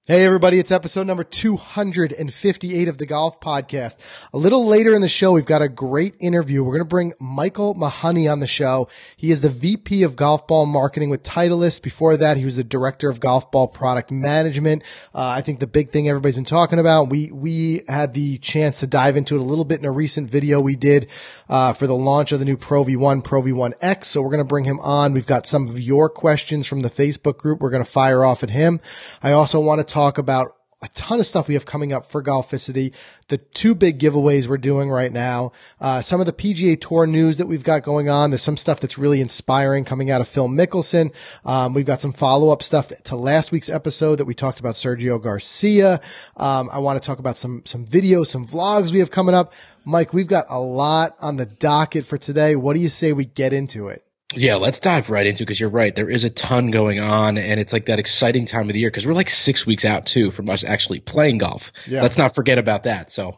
Hey everybody, it's episode number 258 of the Golf Podcast. A little later in the show, we've got a great interview. We're going to bring Mahoney on the show. He is the VP of Golf Ball Marketing with Titleist. Before that, he was the Director of Golf Ball Product Management. I think the big thing everybody's been talking about, we had the chance to dive into it a little bit in a recent video we did for the launch of the new Pro V1, Pro V1X. So we're going to bring him on. We've got some of your questions from the Facebook group. We're going to fire off at him. I also want to talk about a ton of stuff we have coming up for Golficity, the two big giveaways we're doing right now, some of the PGA Tour news that we've got going on. There's some stuff that's really inspiring coming out of Phil Mickelson. We've got some follow-up stuff to last week's episode that we talked about Sergio Garcia. I want to talk about some videos, some vlogs we have coming up. Mike, we've got a lot on the docket for today. What do you say we get into it? Yeah, let's dive right into it because you're right. There is a ton going on, and it's like that exciting time of the year because we're like 6 weeks out, too, from us actually playing golf. Yeah. Let's not forget about that. So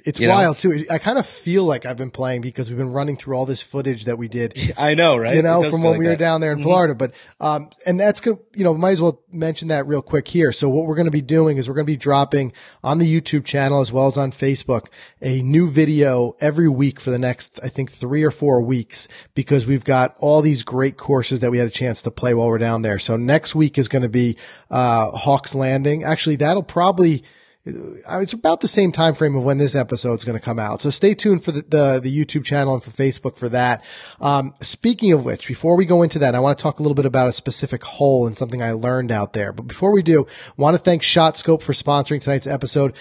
it's wild, too. I kind of feel like I've been playing because we've been running through all this footage that we did. I know, right? From when we were down there in Florida. But and that's good. Might as well mention that real quick here. So what we're going to be doing is we're going to be dropping on the YouTube channel as well as on Facebook a new video every week for the next, I think, 3 or 4 weeks because we've got all these great courses that we had a chance to play while we're down there. So next week is going to be Hawks Landing. Actually, that'll probably it's about the same time frame of when this episode is going to come out. So stay tuned for the YouTube channel and for Facebook for that. Speaking of which, before we go into that, I want to talk a little bit about a specific hole and something I learned out there. But before we do, I want to thank ShotScope for sponsoring tonight's episode.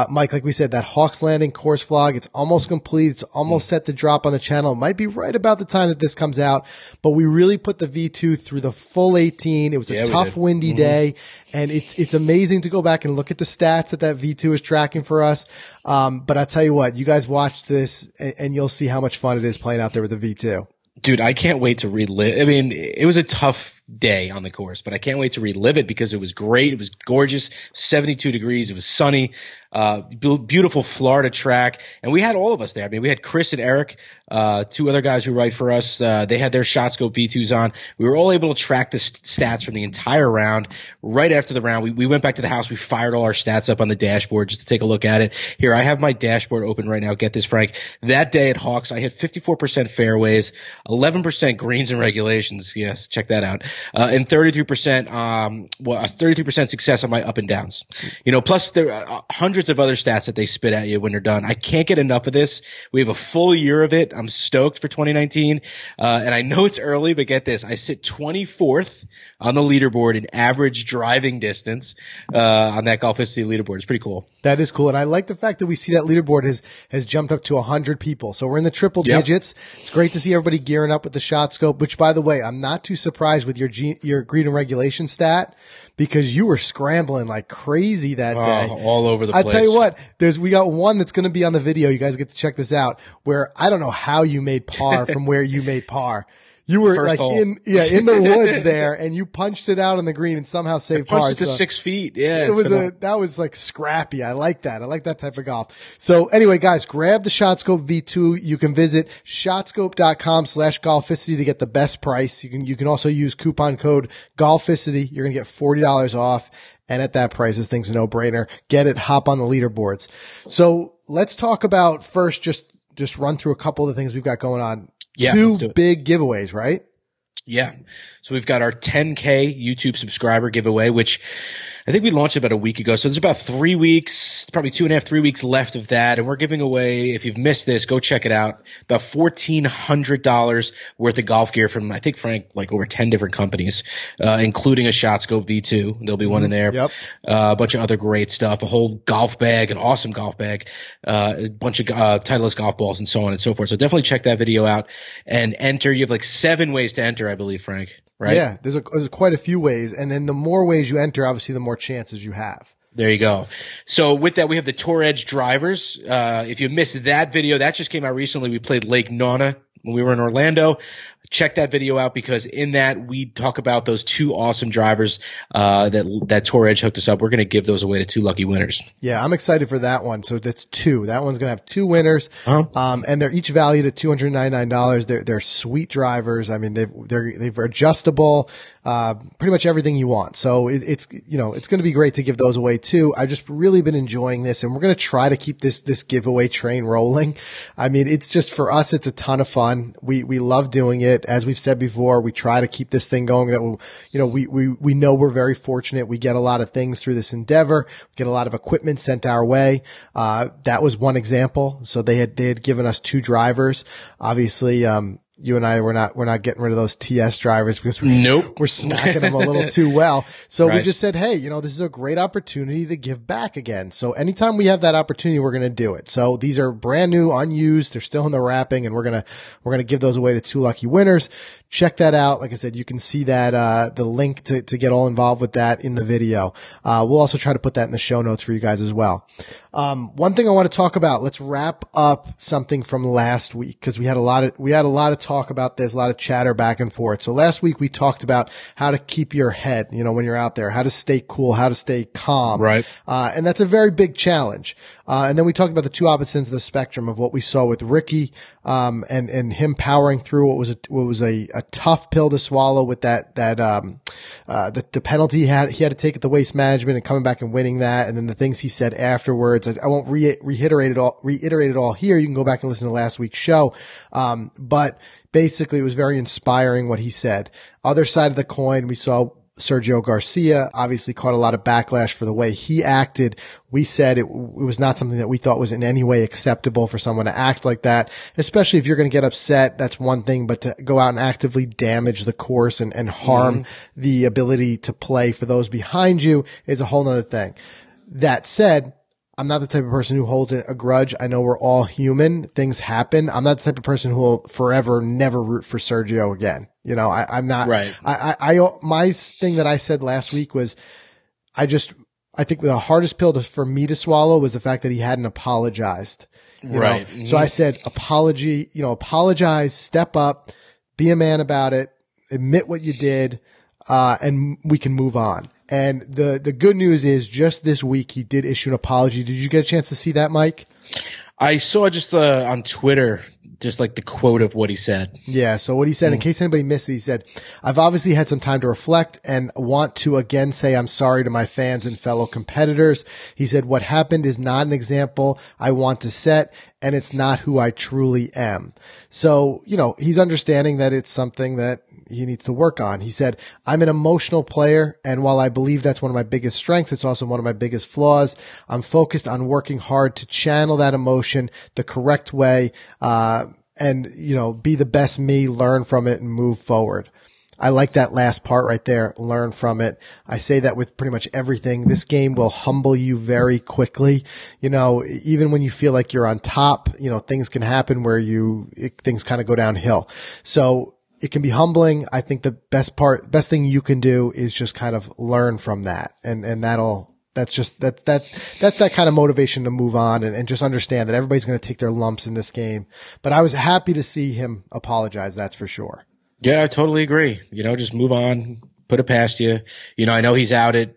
Mike, like we said, that Hawks Landing course vlog, it's almost complete. It's almost set to drop on the channel. It might be right about the time that this comes out, but we really put the V2 through the full 18. It was a tough, windy day. And it's amazing to go back and look at the stats that V2 is tracking for us. But I tell you what, you guys watch this and you'll see how much fun it is playing out there with the V2. Dude, I can't wait to relive. I mean, it was a tough day on the course, but I can't wait to relive it because it was great. It was gorgeous, 72 degrees. It was sunny, beautiful Florida track. And we had all of us there. I mean, we had Chris and Eric, two other guys who write for us. They had their ShotScope V2s on. We were all able to track the stats from the entire round. Right after the round, we went back to the house. We fired all our stats up on the dashboard just to take a look at it. Here, I have my dashboard open right now. Get this, Frank. That day at Hawks, I hit 54% fairways, 11% greens and regulations. Yes, check that out. And 33% success on my up and downs. Plus there are hundreds of other stats that they spit at you when you're done. I can't get enough of this. We have a full year of it. I'm stoked for 2019. And I know it's early, but get this. I sit 24th on the leaderboard in average driving distance, on that Golficity leaderboard. It's pretty cool. That is cool. And I like the fact that we see that leaderboard has jumped up to 100 people. So we're in the triple digits. It's great to see everybody gearing up with the ShotScope, which by the way, I'm not too surprised with your green and regulation stat because you were scrambling like crazy that day. All over the place. I tell you what, we got one that's going to be on the video. You guys get to check this out where I don't know how you made par from where you made par. You were First hole. in the woods there and you punched it out on the green and somehow saved par. Punched it to 6 feet. Yeah. That was like scrappy. I like that. I like that type of golf. So anyway, guys, grab the ShotScope V2. You can visit shotscope.com/Golficity to get the best price. You can also use coupon code Golficity. You're going to get $40 off. And at that price, this thing's a no-brainer. Get it. Hop on the leaderboards. So let's talk about first, just run through a couple of the things we've got going on. Yeah, two big giveaways, right? Yeah. So we've got our 10K YouTube subscriber giveaway, which I think we launched about a week ago. So there's about 3 weeks, probably 2.5, 3 weeks left of that. And we're giving away, if you've missed this, go check it out, about $1,400 worth of golf gear from, I think, Frank, like over 10 different companies, including a ShotScope V2. There'll be one in there. Yep. A bunch of other great stuff, a whole golf bag, an awesome golf bag, a bunch of Titleist golf balls and so on and so forth. So definitely check that video out and enter. You have like 7 ways to enter, I believe, Frank. Right? Yeah, there's quite a few ways. And then the more ways you enter, obviously the more chances you have. There you go. So with that, we have the Tour Edge drivers. If you missed that video, that just came out recently. We played Lake Nona when we were in Orlando. check that video out, because in that we talk about those 2 awesome drivers that Tour Edge hooked us up. We're going to give those away to 2 lucky winners. Yeah, I'm excited for that one. So that's 2. That one's going to have 2 winners. And they're each valued at $299. They're sweet drivers. I mean, they're adjustable, pretty much everything you want. So it's going to be great to give those away too. I've just really been enjoying this, and we're going to try to keep this giveaway train rolling. I mean, it's just, for us, it's a ton of fun. We love doing it. As we've said before, we try to keep this thing going. That we know we're very fortunate. We get a lot of things through this endeavor. We get a lot of equipment sent our way. That was one example. So they had given us 2 drivers. Obviously, you and I, we're not getting rid of those TS drivers because we're smacking them a little too well. So we just said, hey, this is a great opportunity to give back again. So anytime we have that opportunity, we're going to do it. So these are brand new, unused. They're still in the wrapping, and we're going to give those away to 2 lucky winners. Check that out. Like I said, you can see that, the link to get all involved with that in the video. We'll also try to put that in the show notes for you guys as well. One thing I want to talk about, let's wrap up something from last week, because we had a lot of talk about this, a lot of chatter back and forth. So last week we talked about how to keep your head, when you're out there, how to stay cool, how to stay calm. Right. And that's a very big challenge. And then we talked about the 2 opposite ends of the spectrum of what we saw with Ricky, and him powering through what was a tough pill to swallow with the penalty he had to take at the Waste Management, and coming back and winning that. And then the things he said afterwards. I won't reiterate it all here. You can go back and listen to last week's show. But basically it was very inspiring what he said. Other side of the coin, we saw Sergio Garcia obviously caught a lot of backlash for the way he acted. We said it was not something that we thought was in any way acceptable for someone to act like that, especially if you're going to get upset. That's one thing, but to go out and actively damage the course and harm the ability to play for those behind you is a whole nother thing. That said, I'm not the type of person who holds a grudge. I know we're all human. Things happen. I'm not the type of person who will forever never root for Sergio again. I'm not. Right. My thing that I said last week was, I think the hardest pill for me to swallow was the fact that he hadn't apologized. Right. Mm-hmm. So I said, apologize, step up, be a man about it, admit what you did, and we can move on. And the good news is, just this week he did issue an apology. Did you get a chance to see that, Mike? I saw just on Twitter, just like the quote of what he said. Yeah. So what he said, in case anybody missed it, he said, I've obviously had some time to reflect and want to again say I'm sorry to my fans and fellow competitors. He said, what happened is not an example I want to set, and it's not who I truly am. So, he's understanding that it's something that he needs to work on. He said, I'm an emotional player, and while I believe that's one of my biggest strengths, it's also one of my biggest flaws. I'm focused on working hard to channel that emotion the correct way, and, be the best me, learn from it, and move forward. I like that last part right there, learn from it. I say that with pretty much everything. This game will humble you very quickly. Even when you feel like you're on top, things can happen where things kind of go downhill. So it can be humbling. I think the best thing you can do is just kind of learn from that. And that's that kind of motivation to move on and just understand that everybody's going to take their lumps in this game. But I was happy to see him apologize. That's for sure. Yeah, I totally agree. Just move on, put it past you. I know he's out at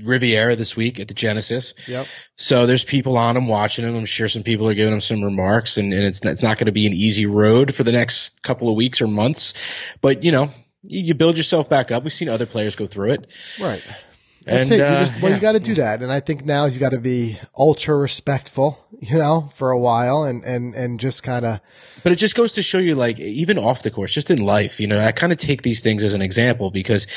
Riviera this week at the Genesis. Yep. So there's people on him watching him. I'm sure some people are giving him some remarks, and it's not going to be an easy road for the next couple of weeks or months. But you build yourself back up. We've seen other players go through it. Right. That's it. You got to do that. And I think now he's got to be ultra respectful, for a while and just kind of. But it just goes to show you, like, even off the course, just in life, I kind of take these things as an example because,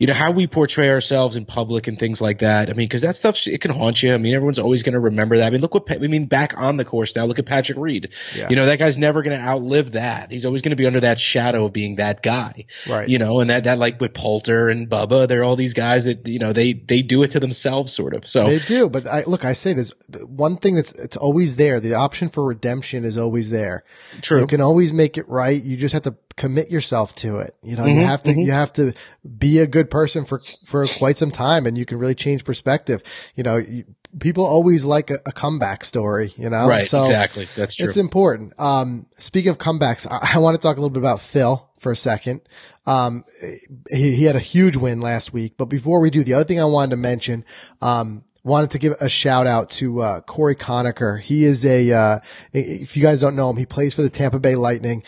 how we portray ourselves in public and things like that. I mean, because that stuff, it can haunt you. I mean, everyone's always going to remember that. I mean, back on the course now, look at Patrick Reed. Yeah. That guy's never going to outlive that. He's always going to be under that shadow of being that guy. Right. And that like with Poulter and Bubba, they're all these guys that, they do it to themselves sort of. So they do. But I say there's one thing it's always there. The option for redemption is always there. True. You can always make it right. You just have to commit yourself to it. You know, you have to be a good person for quite some time, and you can really change perspective. You know, people always like a comeback story, you know? Right. So exactly. That's true. it's important. Speaking of comebacks, I want to talk a little bit about Phil for a second. He had a huge win last week, but before we do, the other thing I wanted to mention, wanted to give a shout out to Corey Conacher. He is if you guys don't know him, he plays for the Tampa Bay Lightning.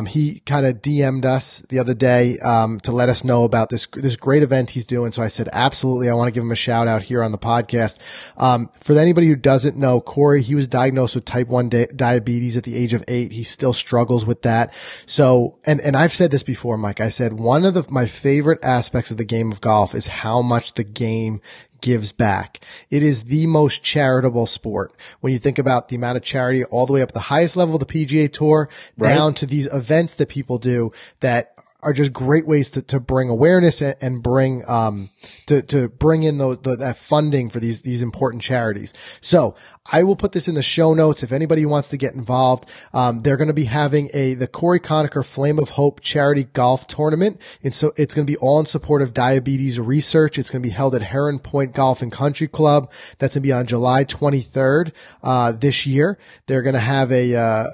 He kind of DM'd us the other day to let us know about this great event he's doing. So I said, absolutely, I want to give him a shout out here on the podcast. For anybody who doesn't know, Corey, he was diagnosed with type 1 diabetes at the age of 8. He still struggles with that. So, and I've said this before, Mike, I said one of my favorite aspects of the game of golf is how much the game gives back. It is the most charitable sport. When you think about the amount of charity all the way up at the highest level of the PGA Tour, down to these events that people do that are just great ways to bring awareness and bring, to bring in that funding for these important charities. So I will put this in the show notes. If anybody wants to get involved, they're going to be having the Corey Conacher Flame of Hope charity golf tournament. And so it's going to be all in support of diabetes research. It's going to be held at Heron Point Golf and Country Club. That's going to be on July 23rd, this year. They're going to have a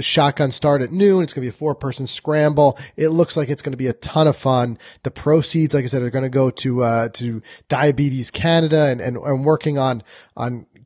shotgun start at noon. It's going to be a 4-person scramble. It looks like it's going to be a ton of fun. The proceeds, like I said, are going to go to Diabetes Canada and working on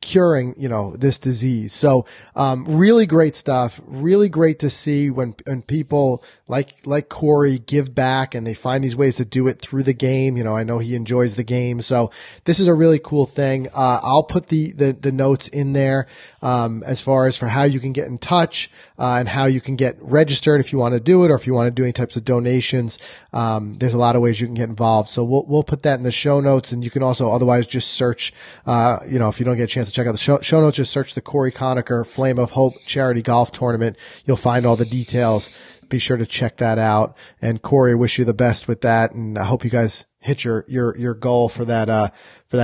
curing, you know, this disease. So, really great stuff. Really great to see when people like Corey give back and they find these ways to do it through the game. You know, I know he enjoys the game. So this is a really cool thing. I'll put the notes in there, as far as for how you can get in touch, and how you can get registered if you want to do it, or if you want to do any types of donations. There's a lot of ways you can get involved. So we'll put that in the show notes, and you can also otherwise just search, you know, if you don't get a chance to check out the show notes, just search the Corey Conacher Flame of Hope charity golf tournament. You'll find all the details. Be sure to check that out. And Corey, wish you the best with that. And I hope you guys hit your goal for that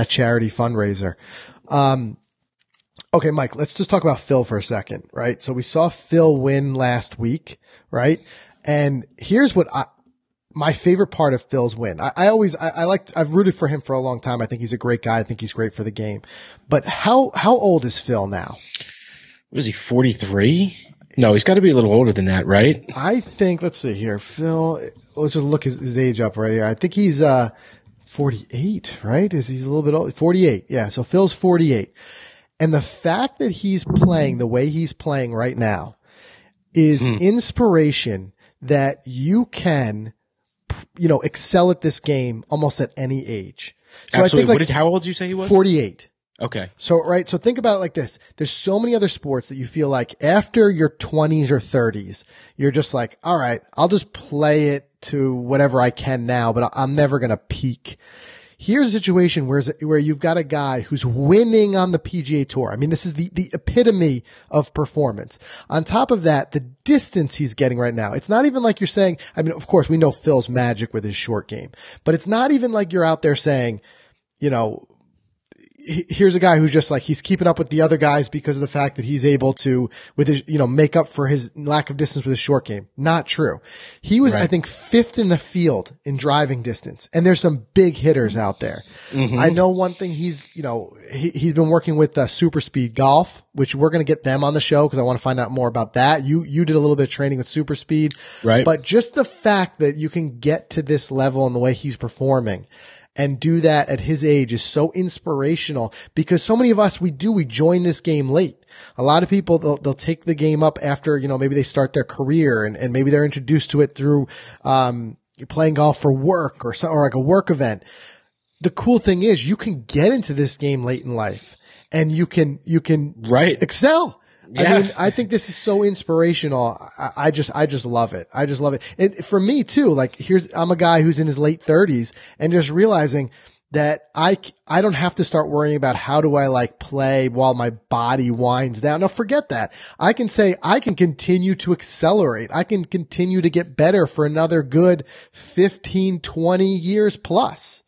charity fundraiser. Okay, Mike, let's just talk about Phil for a second, right? So we saw Phil win last week, right? And here's what my favorite part of Phil's win. I've rooted for him for a long time. I think he's a great guy. I think he's great for the game. But how old is Phil now? Was he 43? No, he's got to be a little older than that, right? I think, let's see here. Phil, let's just look his age up right here. I think he's 48, right? He's a little bit old? 48. Yeah, so Phil's 48. And the fact that he's playing the way he's playing right now is inspiration that you can, you know, excel at this game almost at any age. So Absolutely. I think how old did you say he was? 48. Okay. So, right. So think about it like this. There's so many other sports that you feel like after your 20s or 30s, you're just like, all right, I'll just play it to whatever I can now, but I'm never going to peak. Here's a situation where you've got a guy who's winning on the PGA Tour. I mean, this is the epitome of performance. On top of that, the distance he's getting right now, it's not even like you're saying, I mean, of course, we know Phil's magic with his short game, but it's not even like you're out there saying, you know, here's a guy who's just like, he's keeping up with the other guys because of the fact that he's able to, with his, you know, make up for his lack of distance with his short game. Not true. He was, I think, 5th in the field in driving distance. And there's some big hitters out there. Mm-hmm. I know one thing he's been working with Super Speed Golf, which we're going to get them on the show because I want to find out more about that. You did a little bit of training with Super Speed. Right. But just the fact that you can get to this level and the way he's performing and do that at his age is so inspirational, because so many of us, we join this game late. A lot of people, they'll take the game up after, you know, maybe they start their career and maybe they're introduced to it through, playing golf for work or like a work event. The cool thing is you can get into this game late in life and you can excel. Yeah. I mean, I think this is so inspirational. I just love it. I just love it. And for me too, like I'm a guy who's in his late 30s and just realizing that I don't have to start worrying about how do I like play while my body winds down. No, forget that. I can say I can continue to accelerate. I can continue to get better for another good 15, 20 years plus.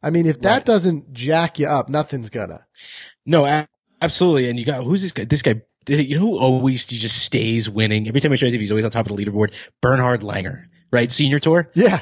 I mean, if that doesn't jack you up, nothing's gonna. No, absolutely. And you got, who's this guy? This guy, you know who always he just stays winning? Every time I try to, he's always on top of the leaderboard. Bernhard Langer, right? Senior tour. Yeah.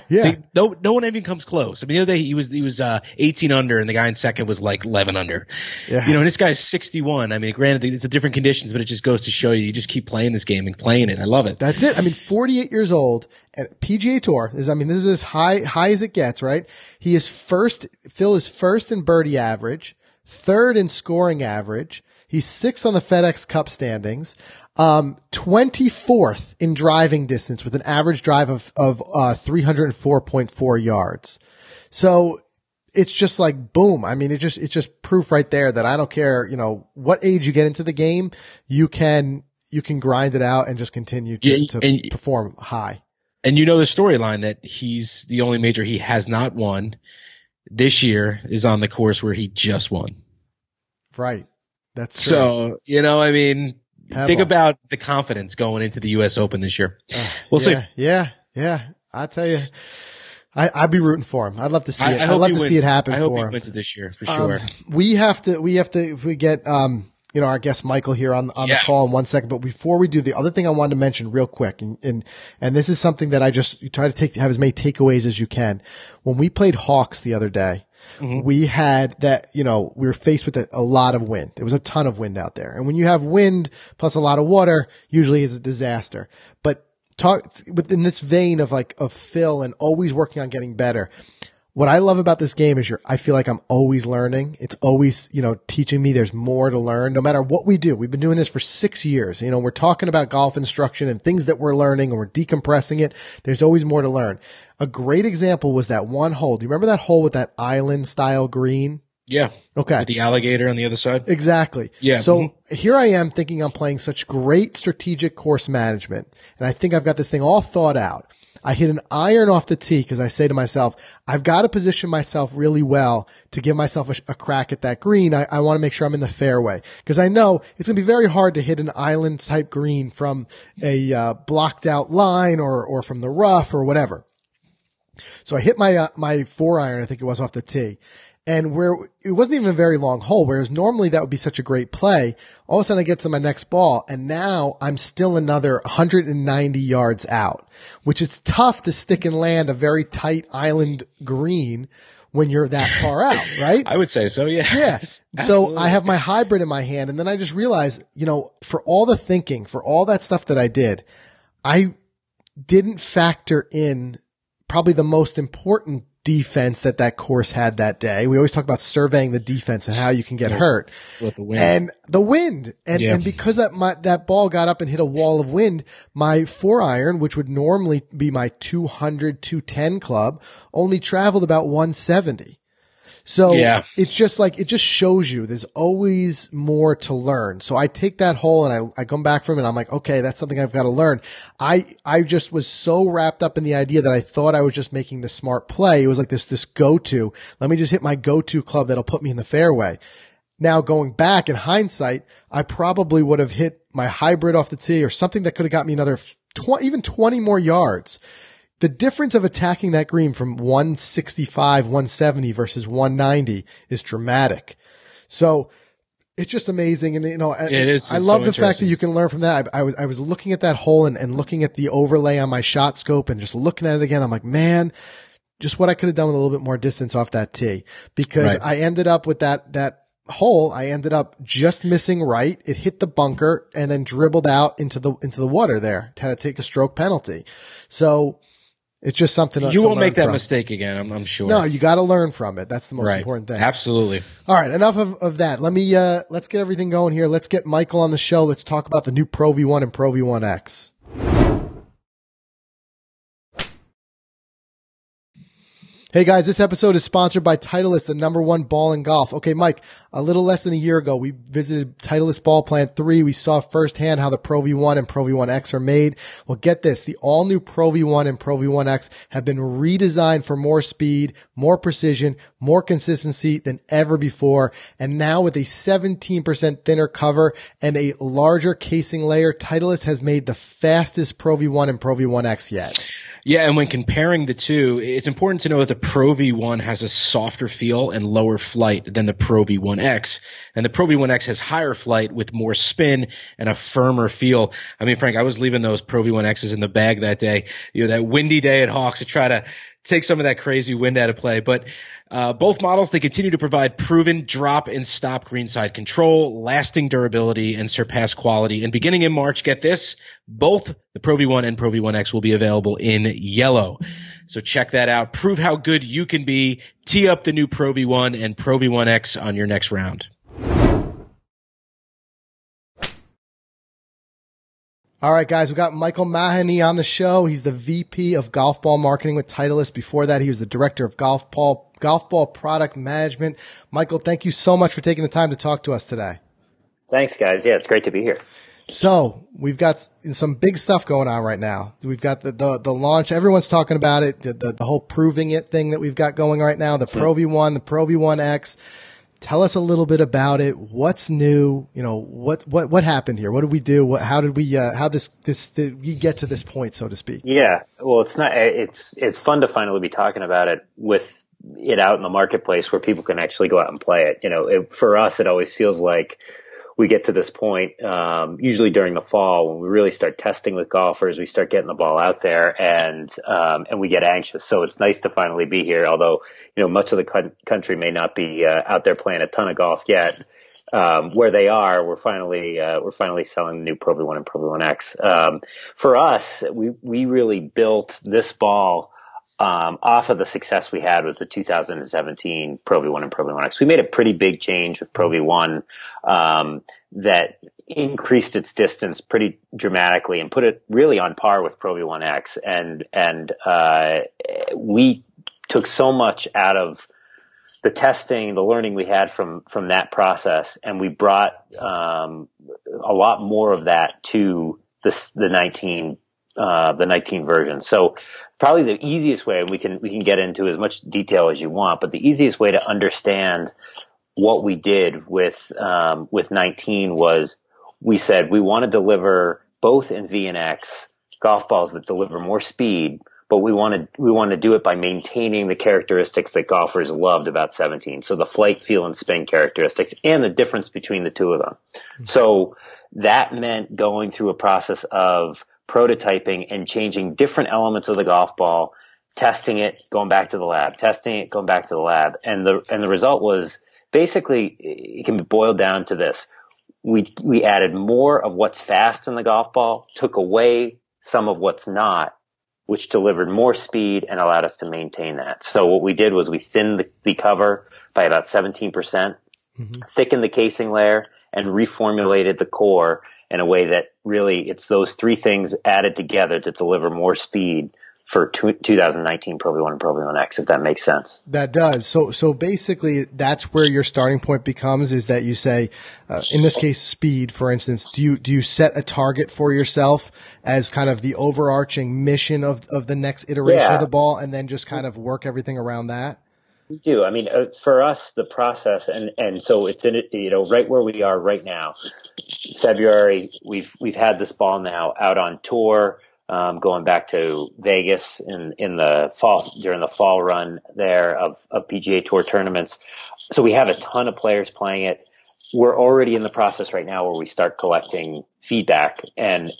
No one even comes close. I mean, the other day he was 18 under, and the guy in second was like 11 under. Yeah. You know, and this guy's 61. I mean, granted, it's a different conditions, but it just goes to show you just keep playing this game and playing it. I love it. That's it. I mean, 48 years old at PGA Tour this is as high as it gets, right? He is Phil is first in birdie average, third in scoring average. He's sixth on the FedEx Cup standings, 24th in driving distance with an average drive of 304.4 yards. So it's just like, boom. I mean, it's just proof right there that I don't care, what age you get into the game, you can grind it out and just continue to perform high. And you know the storyline that he's the only major he has not won this year is on the course where he just won. Right. That's true. So, I mean, think about the confidence going into the U.S. Open this year. We'll see. Yeah. I tell you, I'd be rooting for him. I'd love to see it. I'd love to see it happen for him. I hope he wins it this year for sure. We have to, if we get, our guest Michael here on the call in 1 second. But before we do, the other thing I wanted to mention real quick, and this is something that you try to have as many takeaways as you can. When we played Hawks the other day, we had that, we were faced with a lot of wind. There was a ton of wind out there. And when you have wind plus a lot of water, usually it's a disaster. But within this vein of Phil and always working on getting better. What I love about this game is I feel like I'm always learning. It's always, teaching me there's more to learn no matter what we do. We've been doing this for 6 years. We're talking about golf instruction and things that we're learning and we're decompressing it. There's always more to learn. A great example was that one hole. Do you remember that hole with that island style green? Yeah. Okay. With the alligator on the other side? Exactly. Yeah. So here I am thinking I'm playing such great strategic course management. And I think I've got this thing all thought out. I hit an iron off the tee because I say to myself, I've got to position myself really well to give myself a crack at that green. I want to make sure I'm in the fairway because I know it's going to be very hard to hit an island type green from a blocked out line or from the rough or whatever. So I hit my 4-iron, I think it was, off the tee. And where it wasn't even a very long hole, whereas normally that would be such a great play. All of a sudden I get to my next ball and now I'm still another 190 yards out, which is tough to stick and land a very tight island green when you're that far out, right? I would say so, yeah. Yes. So I have my hybrid in my hand and then I just realized, for all the thinking, for all that stuff that I did, I didn't factor in probably the most important defense that course had that day. We always talk about surveying the defense and how you can get hurt. With the wind. And the wind. And because that ball got up and hit a wall of wind, my 4-iron, which would normally be my 200, 210 club, only traveled about 170. So it's just it just shows you there's always more to learn. So I take that hole and I come back from it and I'm like, okay, that's something I've got to learn. I just was so wrapped up in the idea that I thought I was just making the smart play. It was like this go-to. Let me just hit my go-to club that'll put me in the fairway. Now going back in hindsight, I probably would have hit my hybrid off the tee or something that could have got me another 20 more yards. The difference of attacking that green from 165, 170 versus 190 is dramatic. So it's just amazing. And, it is. I love the fact that you can learn from that. I was looking at that hole and looking at the overlay on my shot scope and just looking at it again. I'm like, man, just what I could have done with a little bit more distance off that tee because I ended up with that hole. I ended up just missing right. It hit the bunker and then dribbled out into the water there. Had to take a stroke penalty. So, it's just something you won't make that mistake again, I'm sure. No, you got to learn from it. That's the most important thing. Absolutely. All right, enough of that. Let's get everything going here. Let's get Michael on the show. Let's talk about the new Pro V1 and Pro V1X. Hey guys, this episode is sponsored by Titleist, the #1 ball in golf. Okay, Mike, a little less than a year ago, we visited Titleist Ball Plant 3. We saw firsthand how the Pro V1 and Pro V1X are made. Well, get this, the all new Pro V1 and Pro V1X have been redesigned for more speed, more precision, more consistency than ever before. And now with a 17% thinner cover and a larger casing layer, Titleist has made the fastest Pro V1 and Pro V1X yet. Yeah, and when comparing the two, it's important to know that the Pro V1 has a softer feel and lower flight than the Pro V1X. And the Pro V1X has higher flight with more spin and a firmer feel. I mean, Frank, I was leaving those Pro V1Xs in the bag that day, that windy day at Hawks, to try to take some of that crazy wind out of play. But both models, they continue to provide proven drop and stop greenside control, lasting durability, and surpass quality. And beginning in March, get this, both the Pro V1 and Pro V1X will be available in yellow. So check that out. Prove how good you can be. Tee up the new Pro V1 and Pro V1X on your next round. All right, guys, we got Michael Mahoney on the show. He's the VP of Golf Ball Marketing with Titleist. Before that, he was the Director of Golf Ball Product Management. Michael, thank you so much for taking the time to talk to us today. Thanks, guys. Yeah, it's great to be here. So we've got some big stuff going on right now. We've got the launch. Everyone's talking about it. The whole proving it thing that we've got going right now. The Pro V1, the Pro V1X. Tell us a little bit about it. What's new? What happened here? What did we do? How did we we get to this point, so to speak? Yeah. Well, it's fun to finally be talking about it with it out in the marketplace where people can actually go out and play it. For us, it always feels like we get to this point, usually during the fall when we really start testing with golfers, we start getting the ball out there and we get anxious. So it's nice to finally be here. Although, much of the country may not be out there playing a ton of golf yet. Where they are, we're finally selling the new Pro V1 and Pro V1X. For us, we really built this ball off of the success we had with the 2017 Pro V1 and Pro V1X. We made a pretty big change with Pro V1 that increased its distance pretty dramatically and put it really on par with Pro V1X. And we took so much out of the testing, the learning we had from that process, and we brought a lot more of that to the 19 version. So probably the easiest way, and we can get into as much detail as you want, but the easiest way to understand what we did with 19 was we said we want to deliver both in V and X golf balls that deliver more speed, but we want to do it by maintaining the characteristics that golfers loved about 17. So the flight, feel, and spin characteristics and the difference between the two of them. Mm-hmm. So that meant going through a process of prototyping and changing different elements of the golf ball, testing it, going back to the lab, testing it, going back to the lab. And the result was basically, it can be boiled down to this. We added more of what's fast in the golf ball, took away some of what's not, which delivered more speed and allowed us to maintain that. So what we did was we thinned the cover by about 17%, mm-hmm. thickened the casing layer, and reformulated the core in a way that really it's those three things added together to deliver more speed for 2019 Pro V1 and Pro V1X, if that makes sense. That does. So basically that's where your starting point becomes, is that you say, in this case, speed, for instance, do you set a target for yourself as kind of the overarching mission of the next iteration of the ball, and then just kind of work everything around that? We do. I mean, for us, the process, and so it's in it, right where we are right now. February, we've had this ball now out on tour, going back to Vegas in the fall, during the fall run there of PGA Tour tournaments. So we have a ton of players playing it. We're already in the process right now where we start collecting feedback and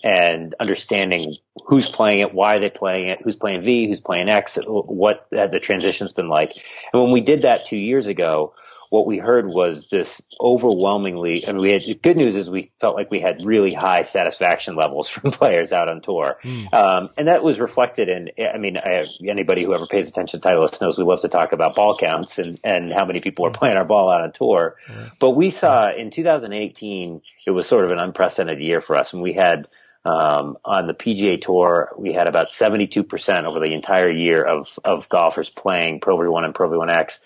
understanding who's playing it, why they're playing it, who's playing V, who's playing X, what the transition's been like. And when we did that 2 years ago, what we heard was this overwhelmingly, and the good news is we felt like we had really high satisfaction levels from players out on tour. And that was reflected in, anybody who ever pays attention to Titleist knows we love to talk about ball counts and how many people are playing our ball out on tour. But we saw in 2018, it was sort of an unprecedented year for us. And we had, on the PGA Tour, we had about 72% over the entire year of golfers playing Pro V1 and Pro V1X.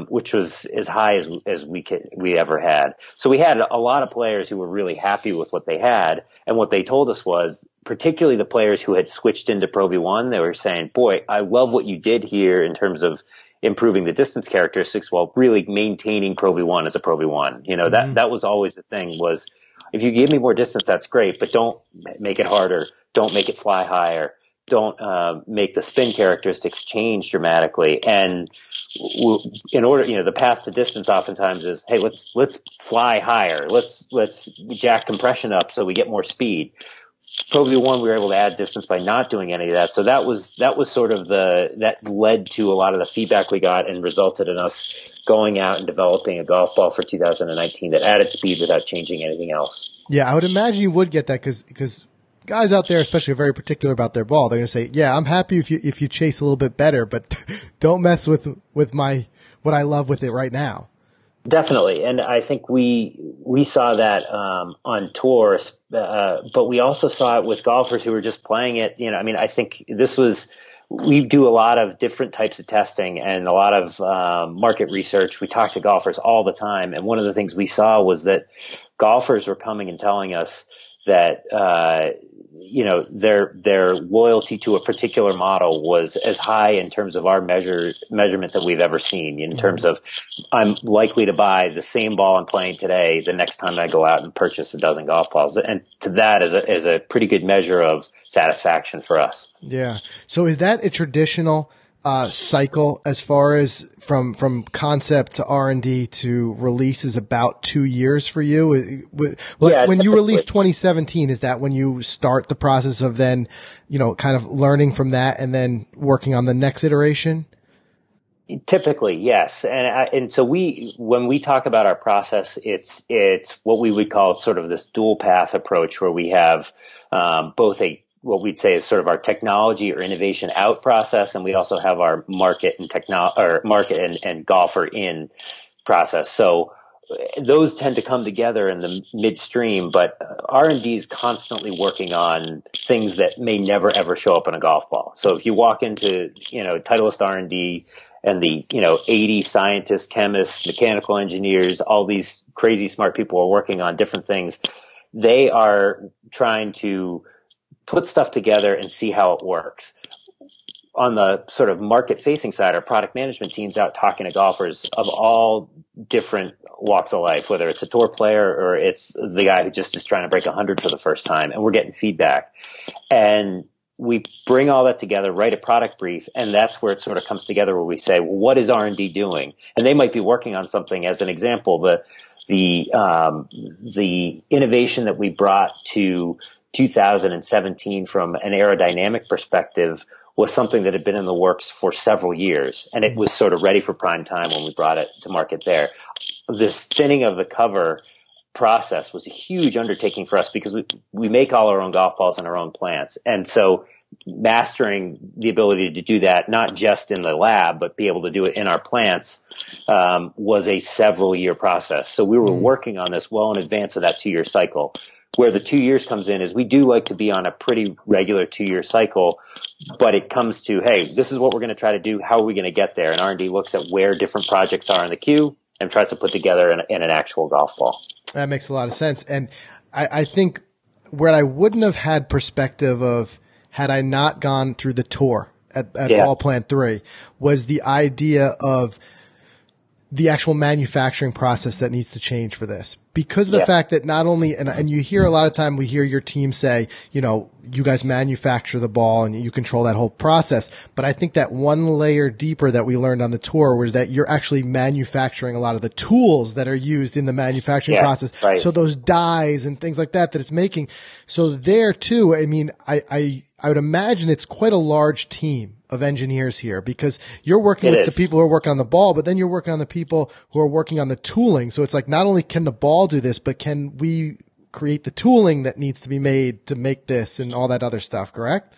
Which was as high as we ever had. So we had a lot of players who were really happy with what they had. And what they told us was, particularly the players who had switched into Pro V1, they were saying, boy, I love what you did here in terms of improving the distance characteristics while really maintaining Pro V1 as a Pro V1. That was always the thing, was if you give me more distance, that's great, but don't make it harder. Don't make it fly higher. make the spin characteristics change dramatically. And in order, the path to distance oftentimes is, hey, let's fly higher. Let's jack compression up so we get more speed. Pro V1, we were able to add distance by not doing any of that. So that was sort of that led to a lot of the feedback we got and resulted in us going out and developing a golf ball for 2019 that added speed without changing anything else. Yeah, I would imagine you would get that because guys out there, especially, are very particular about their ball. They're going to say, yeah, I'm happy if you chase a little bit better, but don't mess with what I love with it right now. Definitely. And I think we saw that on tour, but we also saw it with golfers who were just playing it. I think we do a lot of different types of testing and a lot of market research. We talk to golfers all the time. And one of the things we saw was that golfers were coming and telling us that their loyalty to a particular model was as high in terms of our measurement that we've ever seen, in terms of, I'm likely to buy the same ball I'm playing today the next time I go out and purchase a dozen golf balls. And to that is a pretty good measure of satisfaction for us. Yeah. So is that a traditional cycle as far as from concept to R&D to release is about 2 years for you? When you release 2017, is that when you start the process of then, kind of learning from that and then working on the next iteration? Typically, yes. And so when we talk about our process, it's what we would call sort of this dual path approach, where we have both what we'd say is sort of our technology or innovation out process, and we also have our market and golfer in process. So those tend to come together in the midstream, but R&D is constantly working on things that may never ever show up in a golf ball. So if you walk into Titleist R&D and the 80 scientists, chemists, mechanical engineers, all these crazy smart people are working on different things, they are trying to put stuff together and see how it works. On the sort of market-facing side, our product management team's out talking to golfers of all different walks of life, whether it's a tour player or it's the guy who just is trying to break 100 for the first time, and we're getting feedback. And we bring all that together, write a product brief, and that's where it sort of comes together, where we say, well, what is R&D doing? And they might be working on something. As an example, the innovation that we brought to 2017 from an aerodynamic perspective was something that had been in the works for several years, and it was sort of ready for prime time when we brought it to market there. This thinning of the cover process was a huge undertaking for us because we make all our own golf balls in our own plants. And so mastering the ability to do that, not just in the lab, but be able to do it in our plants, was a several year process. So we were working on this well in advance of that 2-year cycle. Where the 2 years comes in is we do like to be on a pretty regular 2-year cycle, but it comes to, hey, this is what we're going to try to do. How are we going to get there? And R&D looks at where different projects are in the queue and tries to put together in an actual golf ball. That makes a lot of sense. And I think where I wouldn't have had perspective of had I not gone through the tour at Ball Plant 3 was the idea of the actual manufacturing process that needs to change for this. Because of the fact that not only, and you hear a lot of time, we hear your team say, you guys manufacture the ball and you control that whole process. But I think that one layer deeper that we learned on the tour was that you're actually manufacturing a lot of the tools that are used in the manufacturing process. Right. So those dies and things like that it's making. So there too, I mean, I would imagine it's quite a large team of engineers here, because you're working with the people who are working on the ball, but then you're working on the people who are working on the tooling. So it's like, not only can the ball do this, but can we create the tooling that needs to be made to make this and all that other stuff, correct?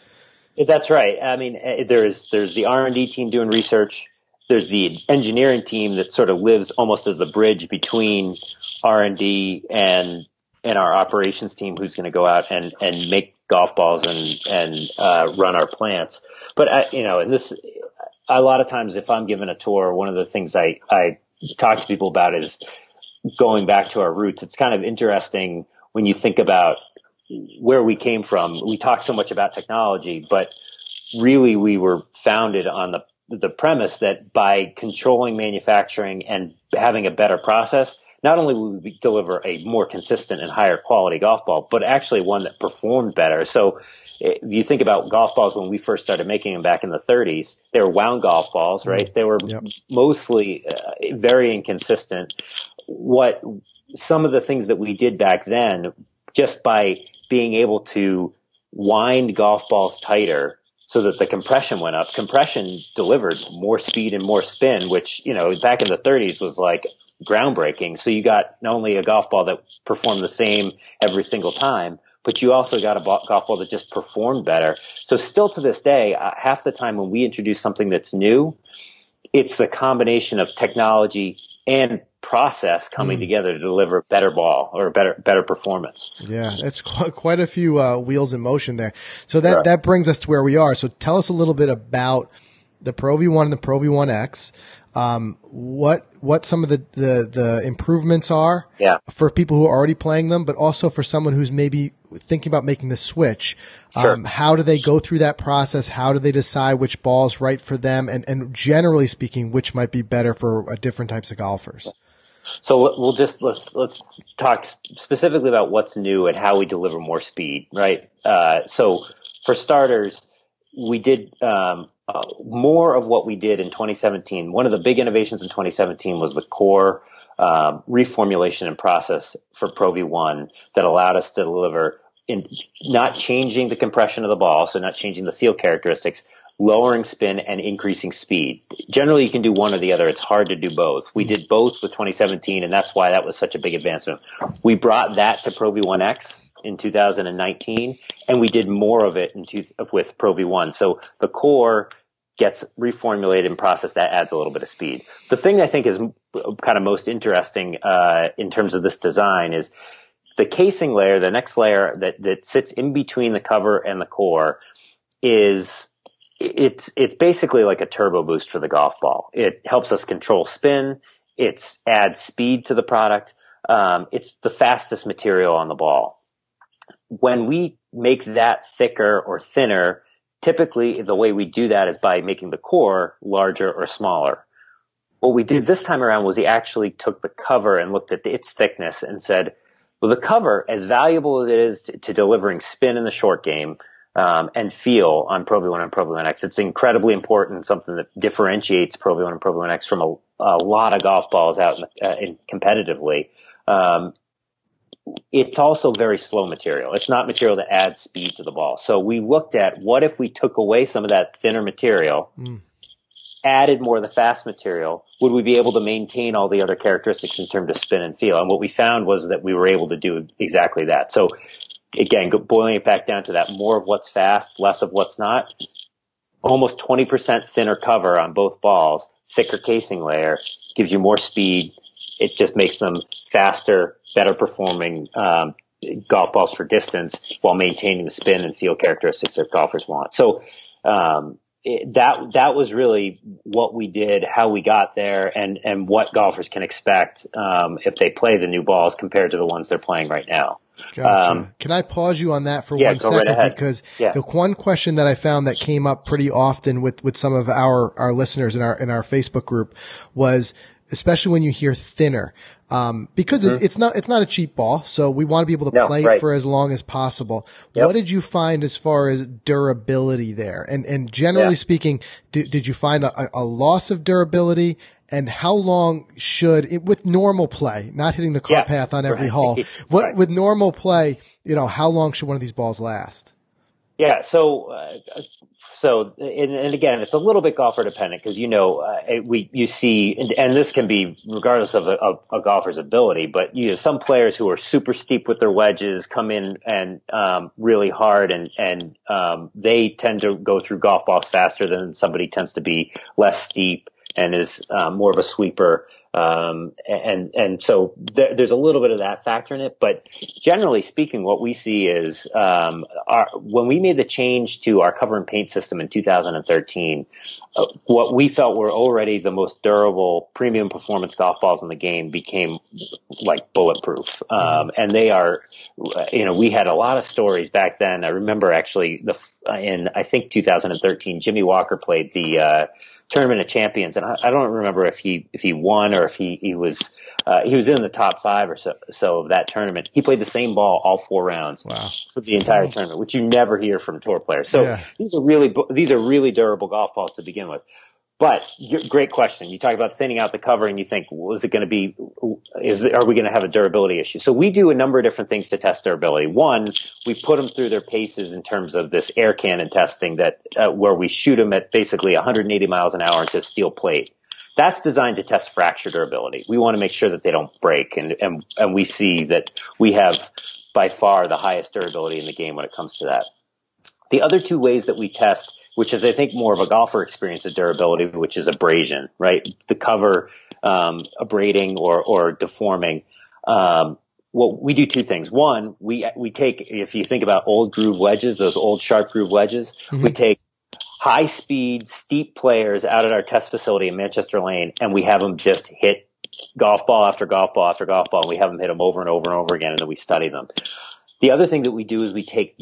That's right. I mean, there's the R&D team doing research. There's the engineering team that sort of lives almost as the bridge between R&D and our operations team, who's going to go out and make golf balls and run our plants. But a lot of times if I'm given a tour, one of the things I talk to people about is going back to our roots. It's kind of interesting when you think about where we came from. We talk so much about technology, but really we were founded on the premise that by controlling manufacturing and having a better process, not only will we deliver a more consistent and higher quality golf ball, but actually one that performed better. So if you think about golf balls when we first started making them back in the 30s, they were wound golf balls, right? They were mostly very inconsistent. Some of the things that we did back then, just by being able to wind golf balls tighter so that the compression went up, compression delivered more speed and more spin, which, back in the 30s was like groundbreaking. So you got not only a golf ball that performed the same every single time, but you also got a golf ball that just performed better. So still to this day, half the time when we introduce something that's new, it's the combination of technology and process coming together to deliver a better ball or better performance. Yeah, that's quite a few wheels in motion there. So that brings us to where we are. So tell us a little bit about the Pro V1 and the Pro V1X. What some of the improvements are for people who are already playing them, but also for someone who's maybe thinking about making the switch. How do they go through that process? How do they decide which ball is right for them? And generally speaking, which might be better for different types of golfers? So let's talk specifically about what's new and how we deliver more speed, right? So for starters, we did more of what we did in 2017. One of the big innovations in 2017 was the core reformulation and process for Pro V1 that allowed us to deliver in not changing the compression of the ball, so not changing the field characteristics, lowering spin and increasing speed. Generally, you can do one or the other. It's hard to do both. We did both with 2017, and that's why that was such a big advancement. We brought that to Pro V1X in 2019, and we did more of it with Pro V1. So the core gets reformulated and processed. That adds a little bit of speed. The thing I think is kind of most interesting in terms of this design is the casing layer, the next layer that sits in between the cover and the core it's basically like a turbo boost for the golf ball. It helps us control spin. It adds speed to the product. It's the fastest material on the ball. When we make that thicker or thinner, typically the way we do that is by making the core larger or smaller. What we did this time around was we actually took the cover and looked at its thickness and said, well, the cover, as valuable as it is to delivering spin in the short game, and feel on Pro V1 and Pro V1X, it's incredibly important, something that differentiates Pro V1 and Pro V1X from a lot of golf balls out competitively. It's also very slow material. It's not material that adds speed to the ball. So we looked at what if we took away some of that thinner material, added more of the fast material, would we be able to maintain all the other characteristics in terms of spin and feel? And what we found was that we were able to do exactly that. So again, boiling it back down to that, more of what's fast, less of what's not. Almost 20% thinner cover on both balls, thicker casing layer, gives you more speed. It just makes them faster, better performing golf balls for distance while maintaining the spin and feel characteristics that golfers want. So that was really what we did, how we got there, and what golfers can expect if they play the new balls compared to the ones they're playing right now. Gotcha. Can I pause you on that for 1 second? Right, because the one question that I found that came up pretty often with some of our listeners in our Facebook group was, especially when you hear thinner, because it's not a cheap ball. So we want to be able to play it for as long as possible. Yep. What did you find as far as durability there? And generally speaking, did you find a loss of durability? And how long should it, with normal play, not hitting the car path on every hole, with normal play, how long should one of these balls last? Yeah. So again, it's a little bit golfer dependent because, you see, and this can be regardless of a golfer's ability, but some players who are super steep with their wedges come in and, really hard and they tend to go through golf balls faster than somebody tends to be less steep and is, more of a sweeper. And so there's a little bit of that factor in it, but generally speaking, what we see is, when we made the change to our cover and paint system in 2013, what we felt were already the most durable premium performance golf balls in the game became like bulletproof. And they are, we had a lot of stories back then. I remember actually in I think 2013, Jimmy Walker played the, Tournament of Champions, and I don't remember if he won or if he was he was in the top 5 or so of that tournament. He played the same ball all 4 rounds for the entire tournament, which you never hear from tour players. So these are really durable golf balls to begin with. But great question. You talk about thinning out the cover and you think, well, are we going to have a durability issue? So we do a number of different things to test durability. One, we put them through their paces in terms of this air cannon testing that, where we shoot them at basically 180 miles an hour into steel plate. That's designed to test fracture durability. We want to make sure that they don't break. And we see that we have by far the highest durability in the game when it comes to that. The other 2 ways that we test, which is, I think, more of a golfer experience of durability, which is abrasion, right? The cover, abrading or deforming. Well, we do 2 things. One, we take, if you think about old groove wedges, those old sharp groove wedges, we take high speed, steep players out at our test facility in Manchester Lane, and we have them just hit golf ball after golf ball after golf ball. And we have them hit them over and over and over again, and then we study them. The other thing that we do is we take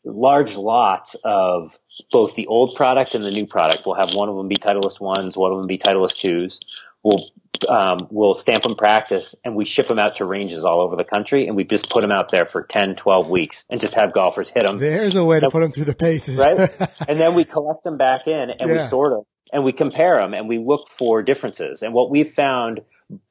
large lots of both the old product and the new product. We'll have one of them be Titleist 1s, one of them be Titleist 2s. We'll stamp them practice, and we ship them out to ranges all over the country, and we just put them out there for 10, 12 weeks and just have golfers hit them. There's a way to put them through the paces. Right? And then we collect them back in, and we sort them, and we compare them, and we look for differences. And what we've found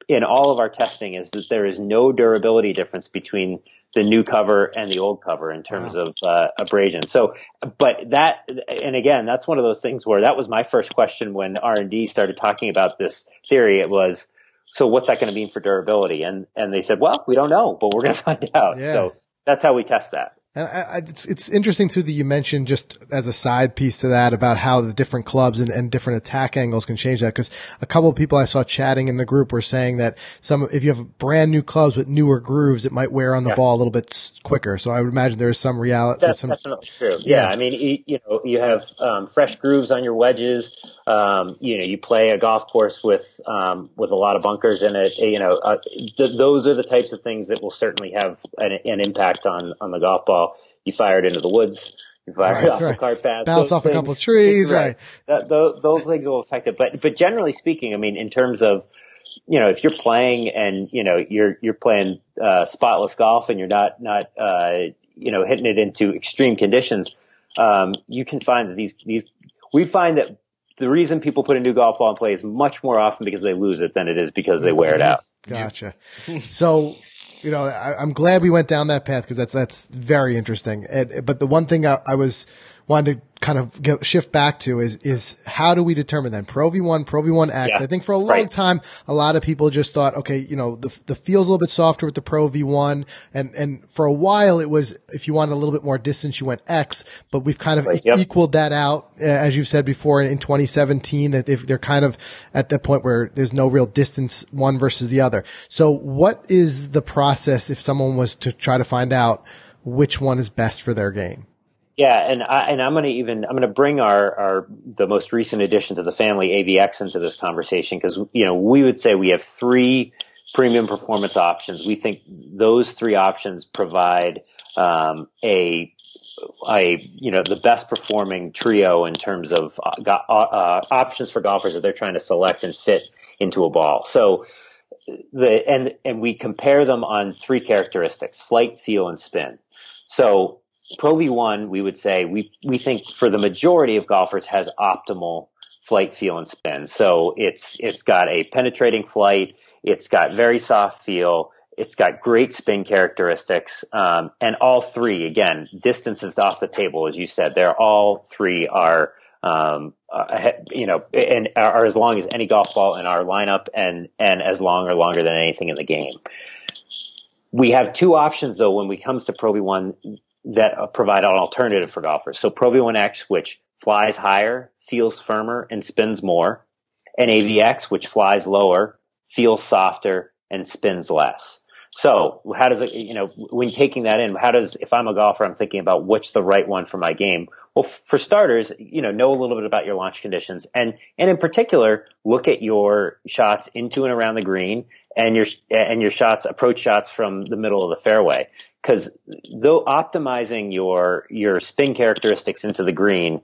in all of our testing is that there is no durability difference between the new cover and the old cover in terms of abrasion. So, but that, and again, that's one of those things where that was my first question when R&D started talking about this theory. It was, so what's that going to mean for durability? And they said, well, we don't know, but we're going to find out. Yeah. So that's how we test that. And it's interesting too that you mentioned, just as a side piece to that, about how the different clubs and different attack angles can change that. Because a couple of people I saw chatting in the group were saying that if you have brand new clubs with newer grooves, it might wear on the ball a little bit quicker. So I would imagine there is some reality. That's definitely true. Yeah. I mean, you have fresh grooves on your wedges. You play a golf course with a lot of bunkers in it. Those are the types of things that will certainly have an impact on the golf ball. You fire it into the woods. You fire it off the cart path. Bounce off a couple of trees. Right. Those things will affect it. But generally speaking, I mean, in terms of, if you're playing and, you're playing, spotless golf and you're not, hitting it into extreme conditions, you can find that we find that the reason people put a new golf ball in play is much more often because they lose it than it is because they wear it out. Gotcha. So, I'm glad we went down that path because that's very interesting. But the one thing I wanted to kind of shift back to is how do we determine then Pro V1, Pro V1X? Yeah, I think for a long time, a lot of people just thought, okay, the feel's a little bit softer with the Pro V1. And for a while it was, if you wanted a little bit more distance, you went X, but we've kind of equaled that out, as you've said before in 2017, that they're kind of at that point where there's no real distance one versus the other. So what is the process if someone was to try to find out which one is best for their game? Yeah, and I'm going to bring the most recent addition to the family, AVX, into this conversation because we would say we have 3 premium performance options. We think those 3 options provide the best performing trio in terms of options for golfers that they're trying to select and fit into a ball. So and we compare them on 3 characteristics: flight, feel, and spin. So Pro V1, we would say, we think for the majority of golfers has optimal flight, feel, and spin. So it's got a penetrating flight, it's got very soft feel, it's got great spin characteristics, and all 3, again, distance is off the table, as you said. All 3 are, and are as long as any golf ball in our lineup, and as long or longer than anything in the game. We have 2 options though when it comes to Pro V1 that provide an alternative for golfers. So Pro V1X, which flies higher, feels firmer, and spins more, and AVX, which flies lower, feels softer, and spins less. So how does it, when taking that in, if I'm a golfer, I'm thinking about what's the right one for my game? Well, for starters, know a little bit about your launch conditions and in particular, look at your shots into and around the green and your approach shots from the middle of the fairway. Cause though optimizing your spin characteristics into the green,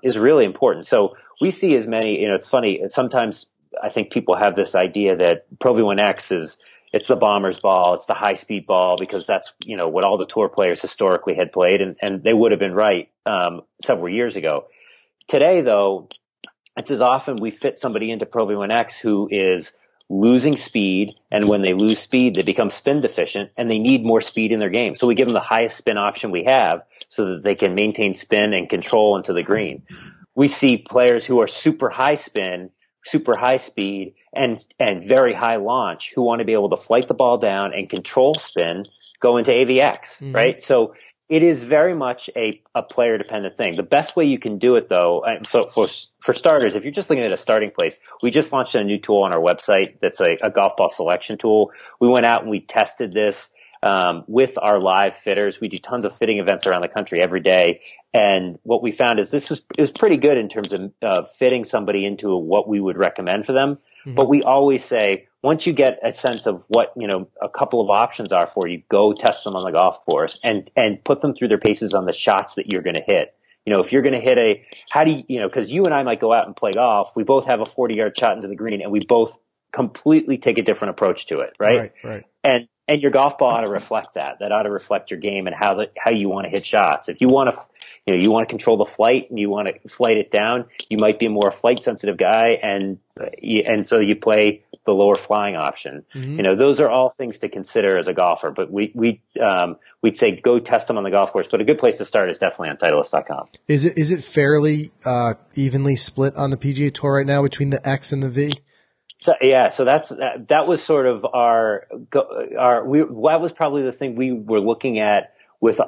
is really important. So we see as many, it's funny, sometimes I think people have this idea that Pro V1X it's the bomber's ball, it's the high speed ball, because that's, what all the tour players historically had played, and they would have been right several years ago. Today, though, it's as often we fit somebody into Pro V1X who is losing speed, and when they lose speed, they become spin deficient, and they need more speed in their game. So we give them the highest spin option we have so that they can maintain spin and control into the green. We see players who are super high spin, super high speed, and very high launch, who want to be able to flight the ball down and control spin, go into AVX, right? So it is very much a player dependent thing. The best way you can do it, though, for starters, if you're just looking at a starting place, we just launched a new tool on our website that's a golf ball selection tool. We went out and we tested this with our live fitters. We do tons of fitting events around the country every day. And what we found is it was pretty good in terms of fitting somebody into what we would recommend for them. Mm-hmm. But we always say, once you get a sense of what, a couple of options are for you, go test them on the golf course and put them through their paces on the shots that you're going to hit. If you're going to hit because you and I might go out and play golf, we both have a 40-yard shot into the green, and we both completely take a different approach to it, right? Right. And your golf ball ought to reflect that. That ought to reflect your game and how you want to hit shots. If you want to, you want to control the flight and you want to flight it down, you might be a more flight sensitive guy, and so you play the lower flying option. Mm-hmm. Those are all things to consider as a golfer. But we'd say go test them on the golf course. But a good place to start is definitely on Titleist.com. Is it fairly evenly split on the PGA Tour right now between the X and the V? So that was sort of that was probably the thing we were looking at with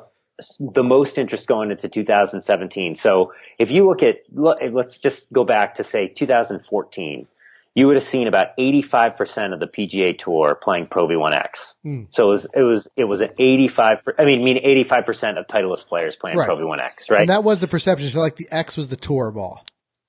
the most interest going into 2017. So if you let's just go back to say 2014, you would have seen about 85% of the PGA Tour playing Pro V1X. So it was an 85%. 85% of Titleist players playing Pro V1X, right? And that was the perception. So like the X was the tour ball.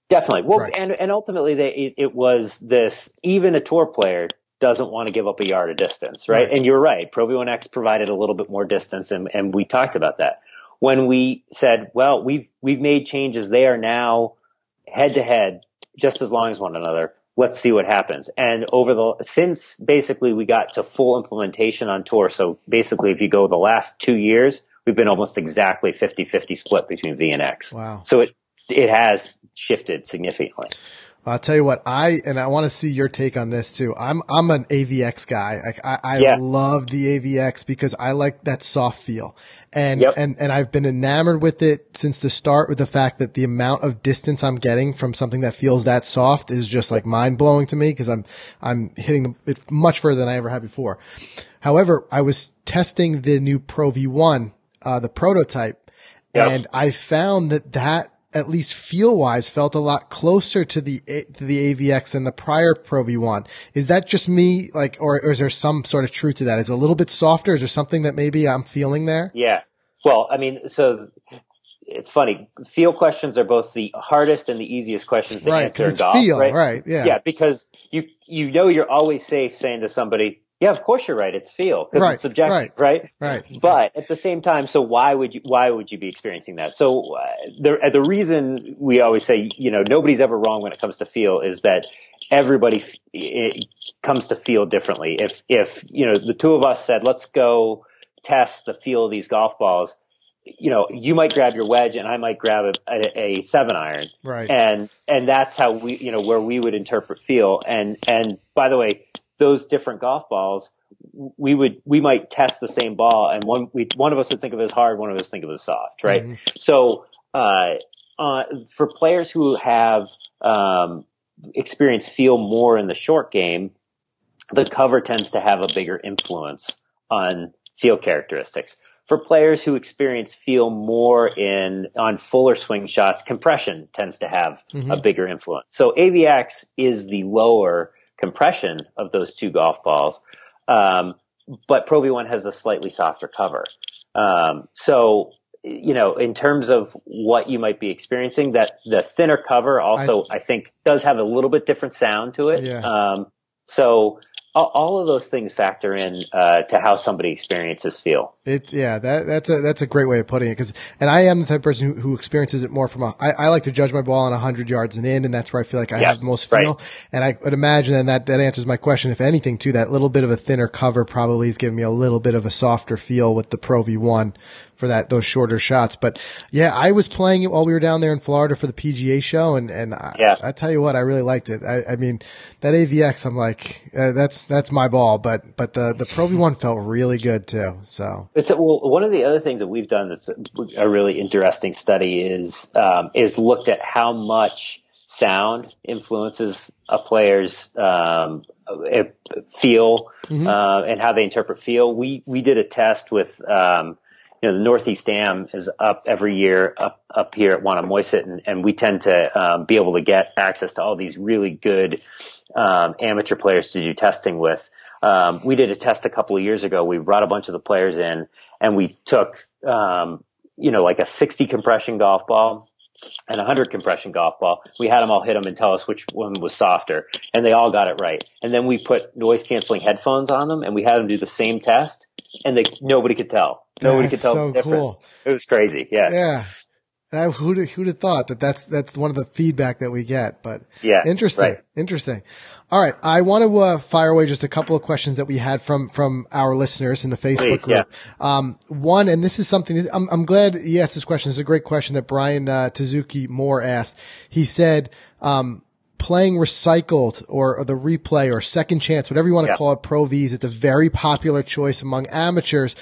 Definitely. Well, and ultimately it was this, even a tour player doesn't want to give up a yard of distance, right? And you're right. Pro V1X provided a little bit more distance, and we talked about that. When we said, well, we've made changes, they are now head to head just as long as one another. Let's see what happens. And since basically we got to full implementation on tour, so basically if you go the last 2 years, we've been almost exactly 50-50 split between V and X. Wow. So it has shifted significantly. I'll tell you what, I want to see your take on this too. I'm an AVX guy. I love the AVX because I like that soft feel. And I've been enamored with it since the start, with the fact that the amount of distance I'm getting from something that feels that soft is just like mind blowing to me, because I'm hitting it much further than I ever had before. However, I was testing the new Pro V1, the prototype, and I found that at least feel-wise, felt a lot closer to the AVX than the prior Pro V1. Is that just me, or is there some sort of truth to that? Is it a little bit softer? Is there something that maybe I'm feeling there? Yeah. Well, so it's funny. Feel questions are both the hardest and the easiest questions to answer in golf. Right? Yeah. Yeah, because you're always safe saying to somebody, yeah, of course you're right. It's feel, because it's subjective, right? But at the same time, so why would you be experiencing that? So the reason we always say, nobody's ever wrong when it comes to feel is that everybody comes to feel differently. If the two of us said, let's go test the feel of these golf balls, you might grab your wedge and I might grab a 7-iron, right? And that's how we, where we would interpret feel. And by the way, those different golf balls, we might test the same ball, and one of us would think of it as hard, one of us think of it as soft, right? Mm-hmm. So, for players who have, experienced feel more in the short game, the cover tends to have a bigger influence on feel characteristics. For players who experience feel more on fuller swing shots, compression tends to have a bigger influence. So AVX is the lower compression of those two golf balls. But Pro V1 has a slightly softer cover. So, in terms of what you might be experiencing, that the thinner cover also, I think, does have a little bit different sound to it. Yeah. So all of those things factor in to how somebody experiences feel. That's a great way of putting it. And I am the type of person who experiences it more from I like to judge my ball on 100 yards and in, and that's where I feel like I have the most feel. Right. And I would imagine that answers my question. If anything, too, that little bit of a thinner cover probably is giving me a little bit of a softer feel with the Pro V1 for those shorter shots. But yeah, I was playing it while we were down there in Florida for the PGA show, and I tell you what, I really liked it. I mean, that AVX, I'm like, that's my ball, but the Pro V1 felt really good too. So one of the other things that we've done that's a really interesting study is looked at how much sound influences a player's feel and how they interpret feel. We did a test with the Northeast Dam is up every year up here at Wannamoyset, and we tend to be able to get access to all these really good amateur players to do testing with. We did a test a couple of years ago. We brought a bunch of the players in, and we took like a 60 compression golf ball and 100 compression golf ball. We had them all hit them and tell us which one was softer, and they all got it right. And then we put noise canceling headphones on them, and we had them do the same test, and nobody could tell. Nobody could tell the difference. Cool. It was crazy. Yeah. Yeah. Who'd have thought that's one of the feedback that we get, but interesting. Right. Interesting. All right. I want to fire away just a couple of questions that we had from our listeners in the Facebook group. Yeah. One, and this is something I'm glad he asked this question. It's a great question that Brian Tezuki Moore asked. He said, playing recycled or the replay or second chance, whatever you want to call it, Pro Vs, it's a very popular choice among amateurs,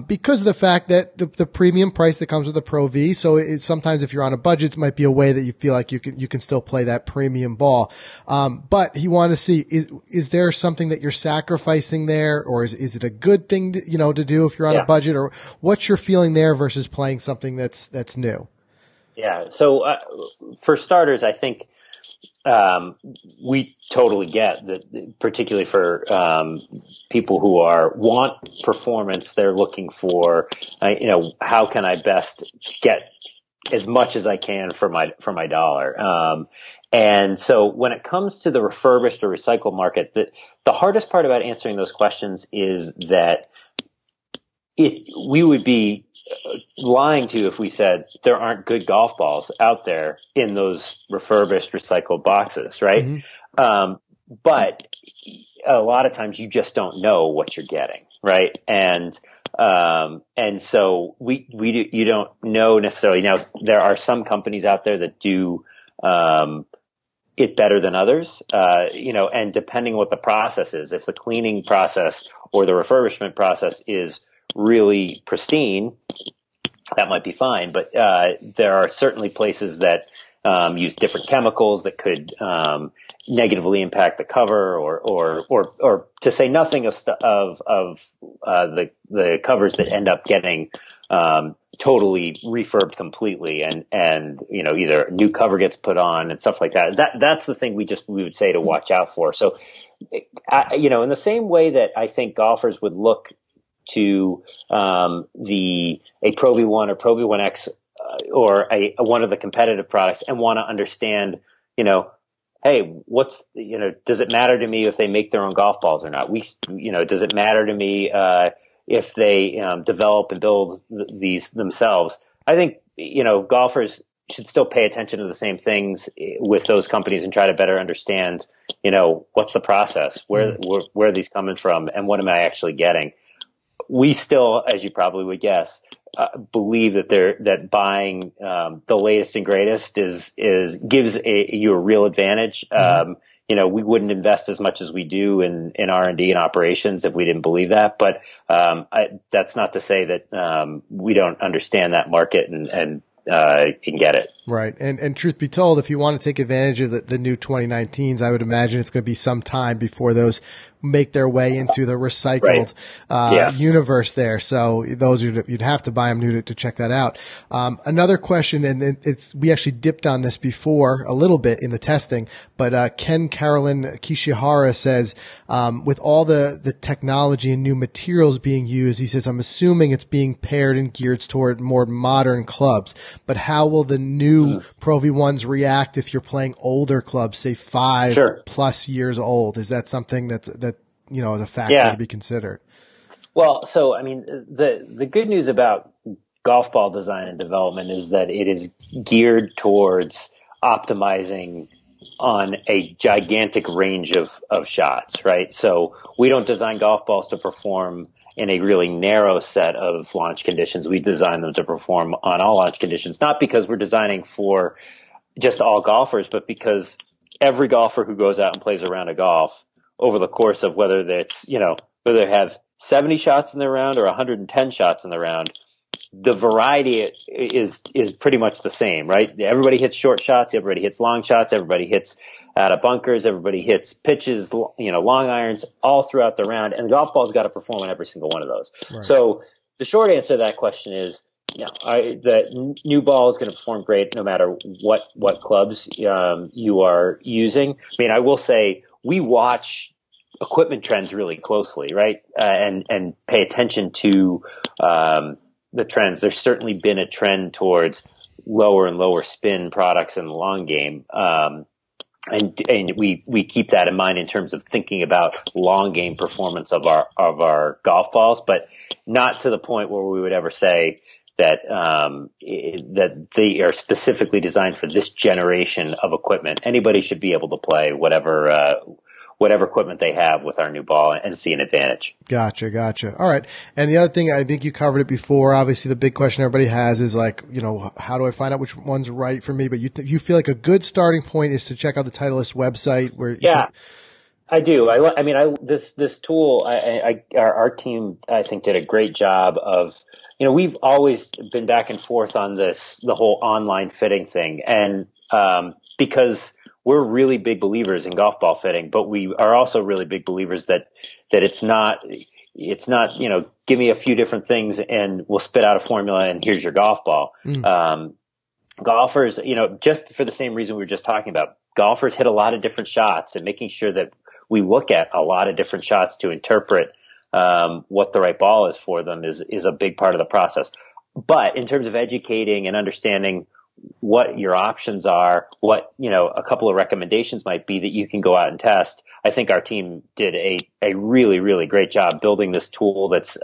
because of the fact that the premium price that comes with the Pro V. So sometimes if you're on a budget, it might be a way that you feel like you can still play that premium ball. But he wanted to see, is there something that you're sacrificing there, or is it a good thing to do if you're on a budget, or what's your feeling there versus playing something that's new? Yeah. So, for starters, I think, we totally get that, particularly for people who want performance. They're looking for, how can I best get as much as I can for my dollar. And so when it comes to the refurbished or recycled market, the hardest part about answering those questions is that we would be lying to you if we said there aren't good golf balls out there in those refurbished, recycled boxes, right? Mm-hmm. But a lot of times you just don't know what you're getting, right? And so you don't know necessarily. Now, there are some companies out there that do it better than others, and depending what the process is, if the cleaning process or the refurbishment process is really pristine, that might be fine. But there are certainly places that use different chemicals that could negatively impact the cover, or to say nothing of the covers that end up getting totally refurbed completely, and either a new cover gets put on and stuff like that. That's the thing we would say to watch out for. So, in the same way that I think golfers would look to a Pro V1 or Pro V1X or one of the competitive products and want to understand, hey, does it matter to me if they make their own golf balls or not? Does it matter to me if they develop and build these themselves? I think golfers should still pay attention to the same things with those companies and try to better understand, what's the process, where are these coming from, and what am I actually getting? We still, as you probably would guess, believe that buying the latest and greatest gives you a real advantage. Mm-hmm. We wouldn't invest as much as we do in R&D and operations if we didn't believe that. But that's not to say that we don't understand that market and can get it. Right. And truth be told, if you want to take advantage of the new 2019s, I would imagine it's going to be some time before those make their way into the recycled universe there. So those you'd have to buy them new to check that out. Another question, and we actually dipped on this before a little bit in the testing, but Ken Carolyn Kishihara says, with all the technology and new materials being used, he says, I'm assuming it's being paired and geared toward more modern clubs, but how will the new Pro V1s react if you're playing older clubs, say 5+ years old? Is that something that as a factor to be considered. Well, so, I mean, the good news about golf ball design and development is that it is geared towards optimizing on a gigantic range of shots, right? So we don't design golf balls to perform in a really narrow set of launch conditions. We design them to perform on all launch conditions, not because we're designing for just all golfers, but because every golfer who goes out and plays a round of golf over the course of whether they have 70 shots in their round or 110 shots in the round, the variety is pretty much the same, right? Everybody hits short shots, everybody hits long shots, everybody hits out of bunkers, everybody hits pitches, long irons all throughout the round, and the golf ball's got to perform on every single one of those. Right. So the short answer to that question is, the new ball is going to perform great no matter what clubs you are using. I mean, I will say we watch equipment trends really closely, right? And pay attention to the trends. There's certainly been a trend towards lower and lower spin products in the long game. And we keep that in mind in terms of thinking about long game performance of our golf balls, but not to the point where we would ever say that they are specifically designed for this generation of equipment. Anybody should be able to play whatever equipment they have with our new ball and see an advantage. Gotcha. All right. And the other thing, I think you covered it before. Obviously, the big question everybody has is like, how do I find out which one's right for me? But you feel like a good starting point is to check out the Titleist website where I do. This tool, our team, I think, did a great job of, we've always been back and forth on the whole online fitting thing. And, because we're really big believers in golf ball fitting, but we are also really big believers that it's not, give me a few different things and we'll spit out a formula and here's your golf ball. Golfers, just for the same reason we were just talking about, golfers hit a lot of different shots, and making sure that we look at a lot of different shots to interpret what the right ball is for them is a big part of the process. But in terms of educating and understanding what your options are, what, a couple of recommendations might be that you can go out and test, I think our team did a really, really great job building this tool that's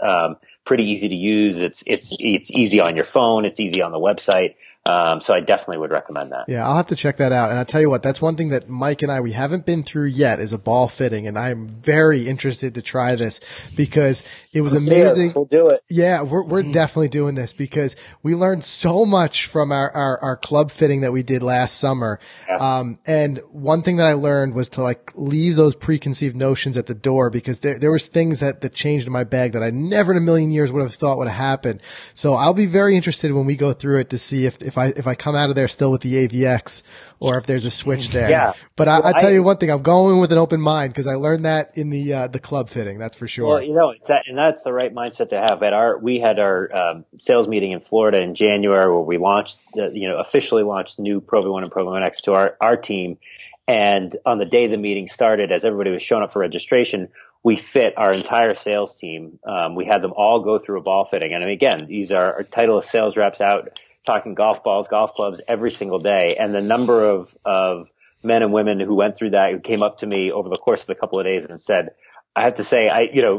pretty easy to use. It's easy on your phone. It's easy on the website. So I definitely would recommend that. Yeah, I'll have to check that out. And I'll tell you what, that's one thing that Mike and we haven't been through yet is a ball fitting. And I'm very interested to try this because it was amazing. We'll do it. Yeah, we're definitely doing this because we learned so much from our club fitting that we did last summer. Yeah. And one thing that I learned was to leave those preconceived notions at the door because there was things that changed in my bag that I never in a million years would have thought would have happened. So I'll be very interested when we go through it to see if I come out of there still with the AVX or if there's a switch there. Yeah. But I tell you one thing, I'm going with an open mind because I learned that in the club fitting. That's for sure. Well, that's the right mindset to have. We had our sales meeting in Florida in January where we launched, officially launched new Pro V1 and Pro V1 X to our team. And on the day the meeting started, as everybody was showing up for registration, we fit our entire sales team. We had them all go through a ball fitting. And again, these are our Titleist sales reps out talking golf balls, golf clubs every single day. And the number of men and women who went through that, who came up to me over the course of the couple of days and said, I have to say,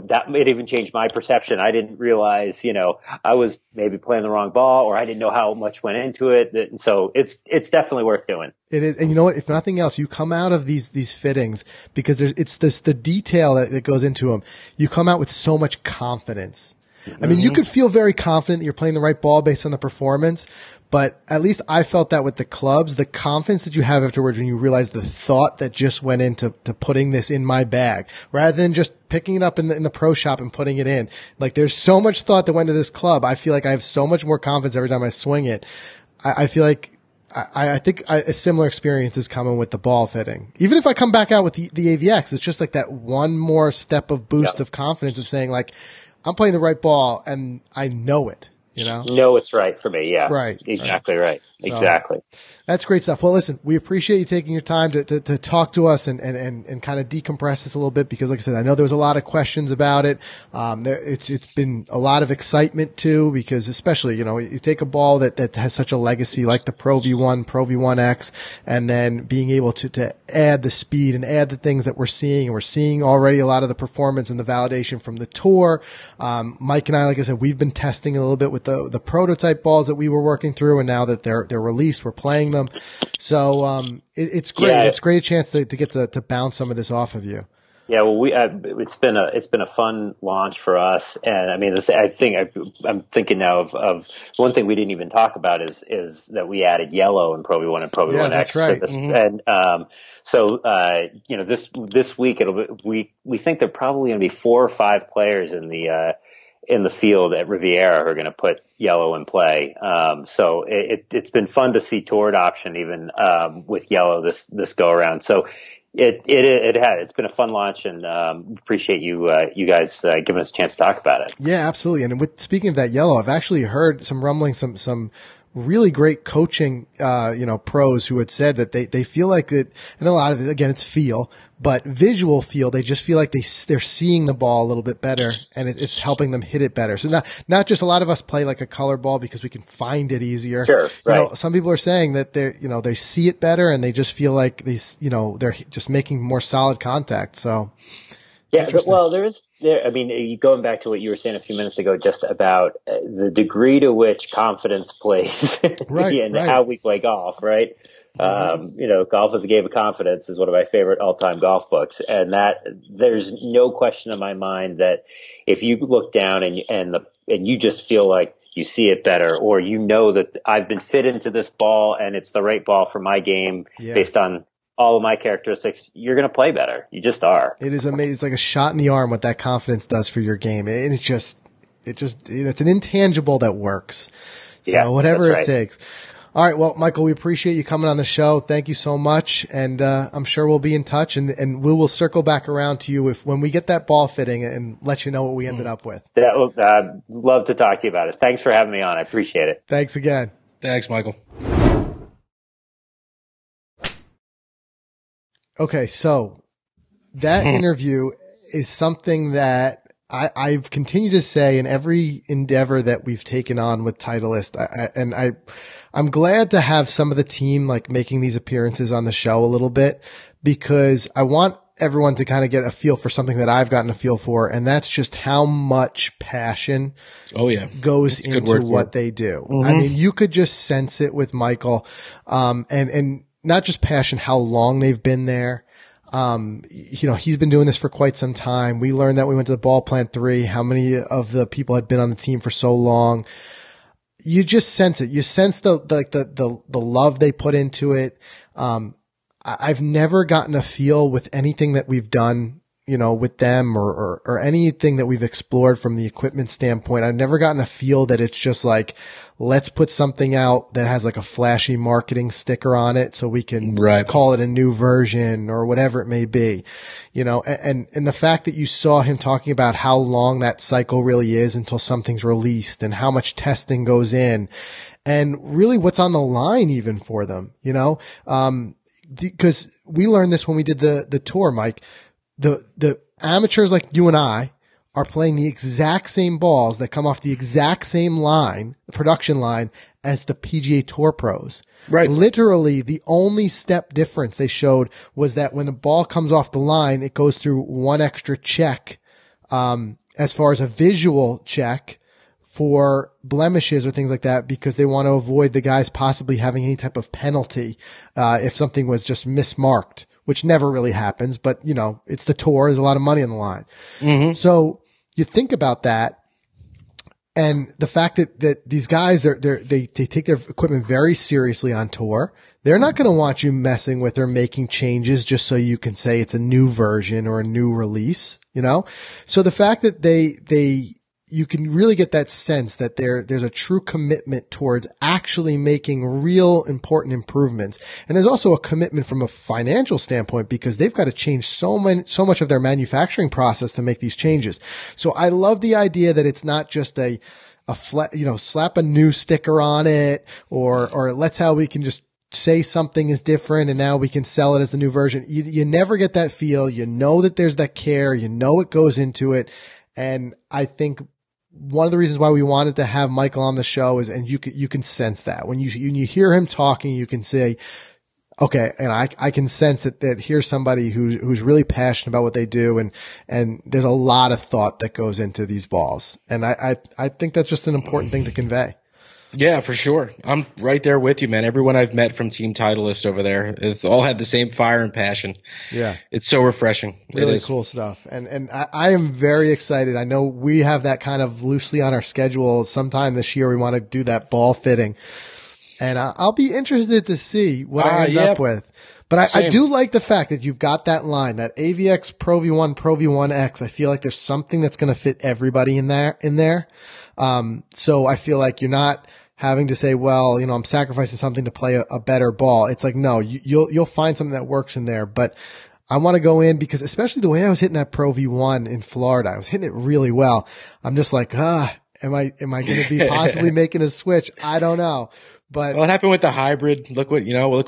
that may even change my perception. I didn't realize, I was maybe playing the wrong ball, or I didn't know how much went into it. And so it's definitely worth doing. It is. And you know what? If nothing else, you come out of these fittings because the detail that goes into them. You come out with so much confidence. I mean, you could feel very confident that you're playing the right ball based on the performance, but at least I felt that with the clubs, the confidence that you have afterwards when you realize the thought that just went into putting this in my bag rather than just picking it up in the pro shop and putting it in. Like there's so much thought that went into this club. I feel like I have so much more confidence every time I swing it. I feel like I think a similar experience is coming with the ball fitting. Even if I come back out with the AVX, it's just like that one more step of boost of confidence of saying like, I'm playing the right ball and I know it. you know? know it's right for me. Yeah. Right. Exactly right. So, exactly. That's great stuff. Well, listen, we appreciate you taking your time to talk to us and kind of decompress this a little bit because, like I said, I know there was a lot of questions about it. It's been a lot of excitement too because especially, you know, you take a ball that has such a legacy like the Pro V1, Pro V1X, and then being able to add the speed and add the things that we're seeing. And we're seeing already a lot of the performance and the validation from the tour. Mike and I, like I said, we've been testing a little bit with the prototype balls that we were working through, and now that they're released, we're playing them. So it's great. Yeah. It's a great chance to get to bounce some of this off of you. Yeah, well, it's been a fun launch for us, and I mean, I'm thinking now of one thing we didn't even talk about is that we added yellow in Pro V1 and Pro V1X. That's right. And so you know, this week we think there are probably going to be 4 or 5 players in the field at Riviera who are going to put yellow in play. So it's been fun to see tour adoption even with yellow this go around. So it's been a fun launch, and appreciate you guys giving us a chance to talk about it. Yeah, absolutely. And speaking of that yellow, I've actually heard some rumblings, some really great coaching, pros who had said that they feel like it, and a lot of it, again, it's feel, but visual feel, they just feel like they're seeing the ball a little bit better, and it's helping them hit it better. So not just a lot of us play like a color ball because we can find it easier. Sure, right. You know, some people are saying that they see it better and they just feel like they're just making more solid contact. So. Yeah, well, I mean, going back to what you were saying a few minutes ago, just about the degree to which confidence plays right, how we play golf, right? Mm-hmm. Golf is a Game of Confidence is one of my favorite all-time golf books, and that there's no question in my mind that if you look down and you just feel like you see it better, or you know that I've been fit into this ball and it's the right ball for my game based on all of my characteristics, you're going to play better. You just are. It is amazing. It's like a shot in the arm what that confidence does for your game. And it's an intangible that works. So whatever it takes. All right. Well, Michael, we appreciate you coming on the show. Thank you so much. And, I'm sure we'll be in touch and we will circle back around to you when we get that ball fitting and let you know what we ended up with. I'd love to talk to you about it. Thanks for having me on. I appreciate it. Thanks again. Thanks, Michael. Okay, so that interview is something that I've continued to say in every endeavor that we've taken on with Titleist. I'm glad to have some of the team like making these appearances on the show a little bit because I want everyone to kind of get a feel for something that I've gotten a feel for, and that's just how much passion goes into what they do. Mm-hmm. I mean, you could just sense it with Michael, and not just passion, how long they've been there. He's been doing this for quite some time. We learned that we went to the Ball Plant 3, how many of the people had been on the team for so long. You just sense it. You sense the love they put into it. I've never gotten a feel with anything that we've done, with them or anything that we've explored from the equipment standpoint. I've never gotten a feel that it's just like, let's put something out that has like a flashy marketing sticker on it so we can call it a new version or whatever it may be, and the fact that you saw him talking about how long that cycle really is until something's released and how much testing goes in and really what's on the line even for them, because we learned this when we did the tour, Mike. The amateurs like you and I are playing the exact same balls that come off the exact same line, the production line, as the PGA Tour pros. Right. Literally, the only step difference they showed was that when the ball comes off the line, it goes through one extra check, as far as a visual check for blemishes or things like that, because they want to avoid the guys possibly having any type of penalty, if something was just mismarked, which never really happens, but it's the tour. There's a lot of money on the line. Mm-hmm. So you think about that and the fact that these guys, they take their equipment very seriously on tour. They're not going to want you messing with or making changes just so you can say it's a new version or a new release, So the fact that you can really get that sense that there's a true commitment towards actually making real important improvements. And there's also a commitment from a financial standpoint because they've got to change so much of their manufacturing process to make these changes. So I love the idea that it's not just a slap a new sticker on it, or let's how we can just say something is different and now we can sell it as the new version. You never get that feel. You know that there's that care. You know it goes into it. And I think one of the reasons why we wanted to have Michael on the show is, and you can sense that when you hear him talking, you can say, okay, and I can sense that here's somebody who's really passionate about what they do, and there's a lot of thought that goes into these balls. And I think that's just an important thing to convey. Yeah, for sure. I'm right there with you, man. Everyone I've met from Team Titleist over there, it's all had the same fire and passion. Yeah. It's so refreshing. Really cool stuff. And I am very excited. I know we have that kind of loosely on our schedule. Sometime this year we want to do that ball fitting. And I'll be interested to see what I end up with. But I do like the fact that you've got that line, that AVX Pro V1, Pro V1X. I feel like there's something that's going to fit everybody in there. So I feel like you're not having to say, well, I'm sacrificing something to play a better ball. It's like, no, you'll find something that works in there. But I want to go in because especially the way I was hitting that Pro V1 in Florida, I was hitting it really well. I'm just like, am I going to be possibly making a switch? I don't know. But what happened with the hybrid? Look what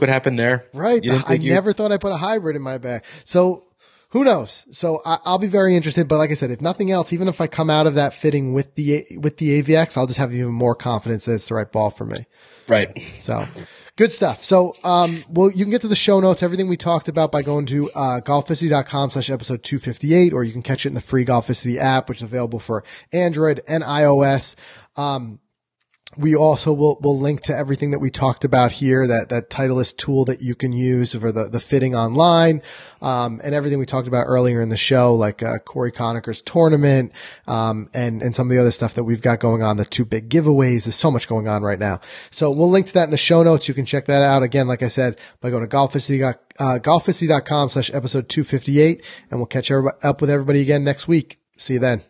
happened there. Right. I never thought I'd put a hybrid in my bag. So who knows? So I'll be very interested. But like I said, if nothing else, even if I come out of that fitting with the AVX, I'll just have even more confidence that it's the right ball for me. Right. So good stuff. So, you can get to the show notes, everything we talked about by going to, golficity.com/episode 258, or you can catch it in the free Golficity app, which is available for Android and iOS. We also will link to everything that we talked about here, that Titleist tool that you can use for the fitting online, and everything we talked about earlier in the show, like, Corey Conacher's tournament, and some of the other stuff that we've got going on, the 2 big giveaways. There's so much going on right now. So we'll link to that in the show notes. You can check that out again, like I said, by going to golficity.com/episode 258, and we'll catch up with everybody again next week. See you then.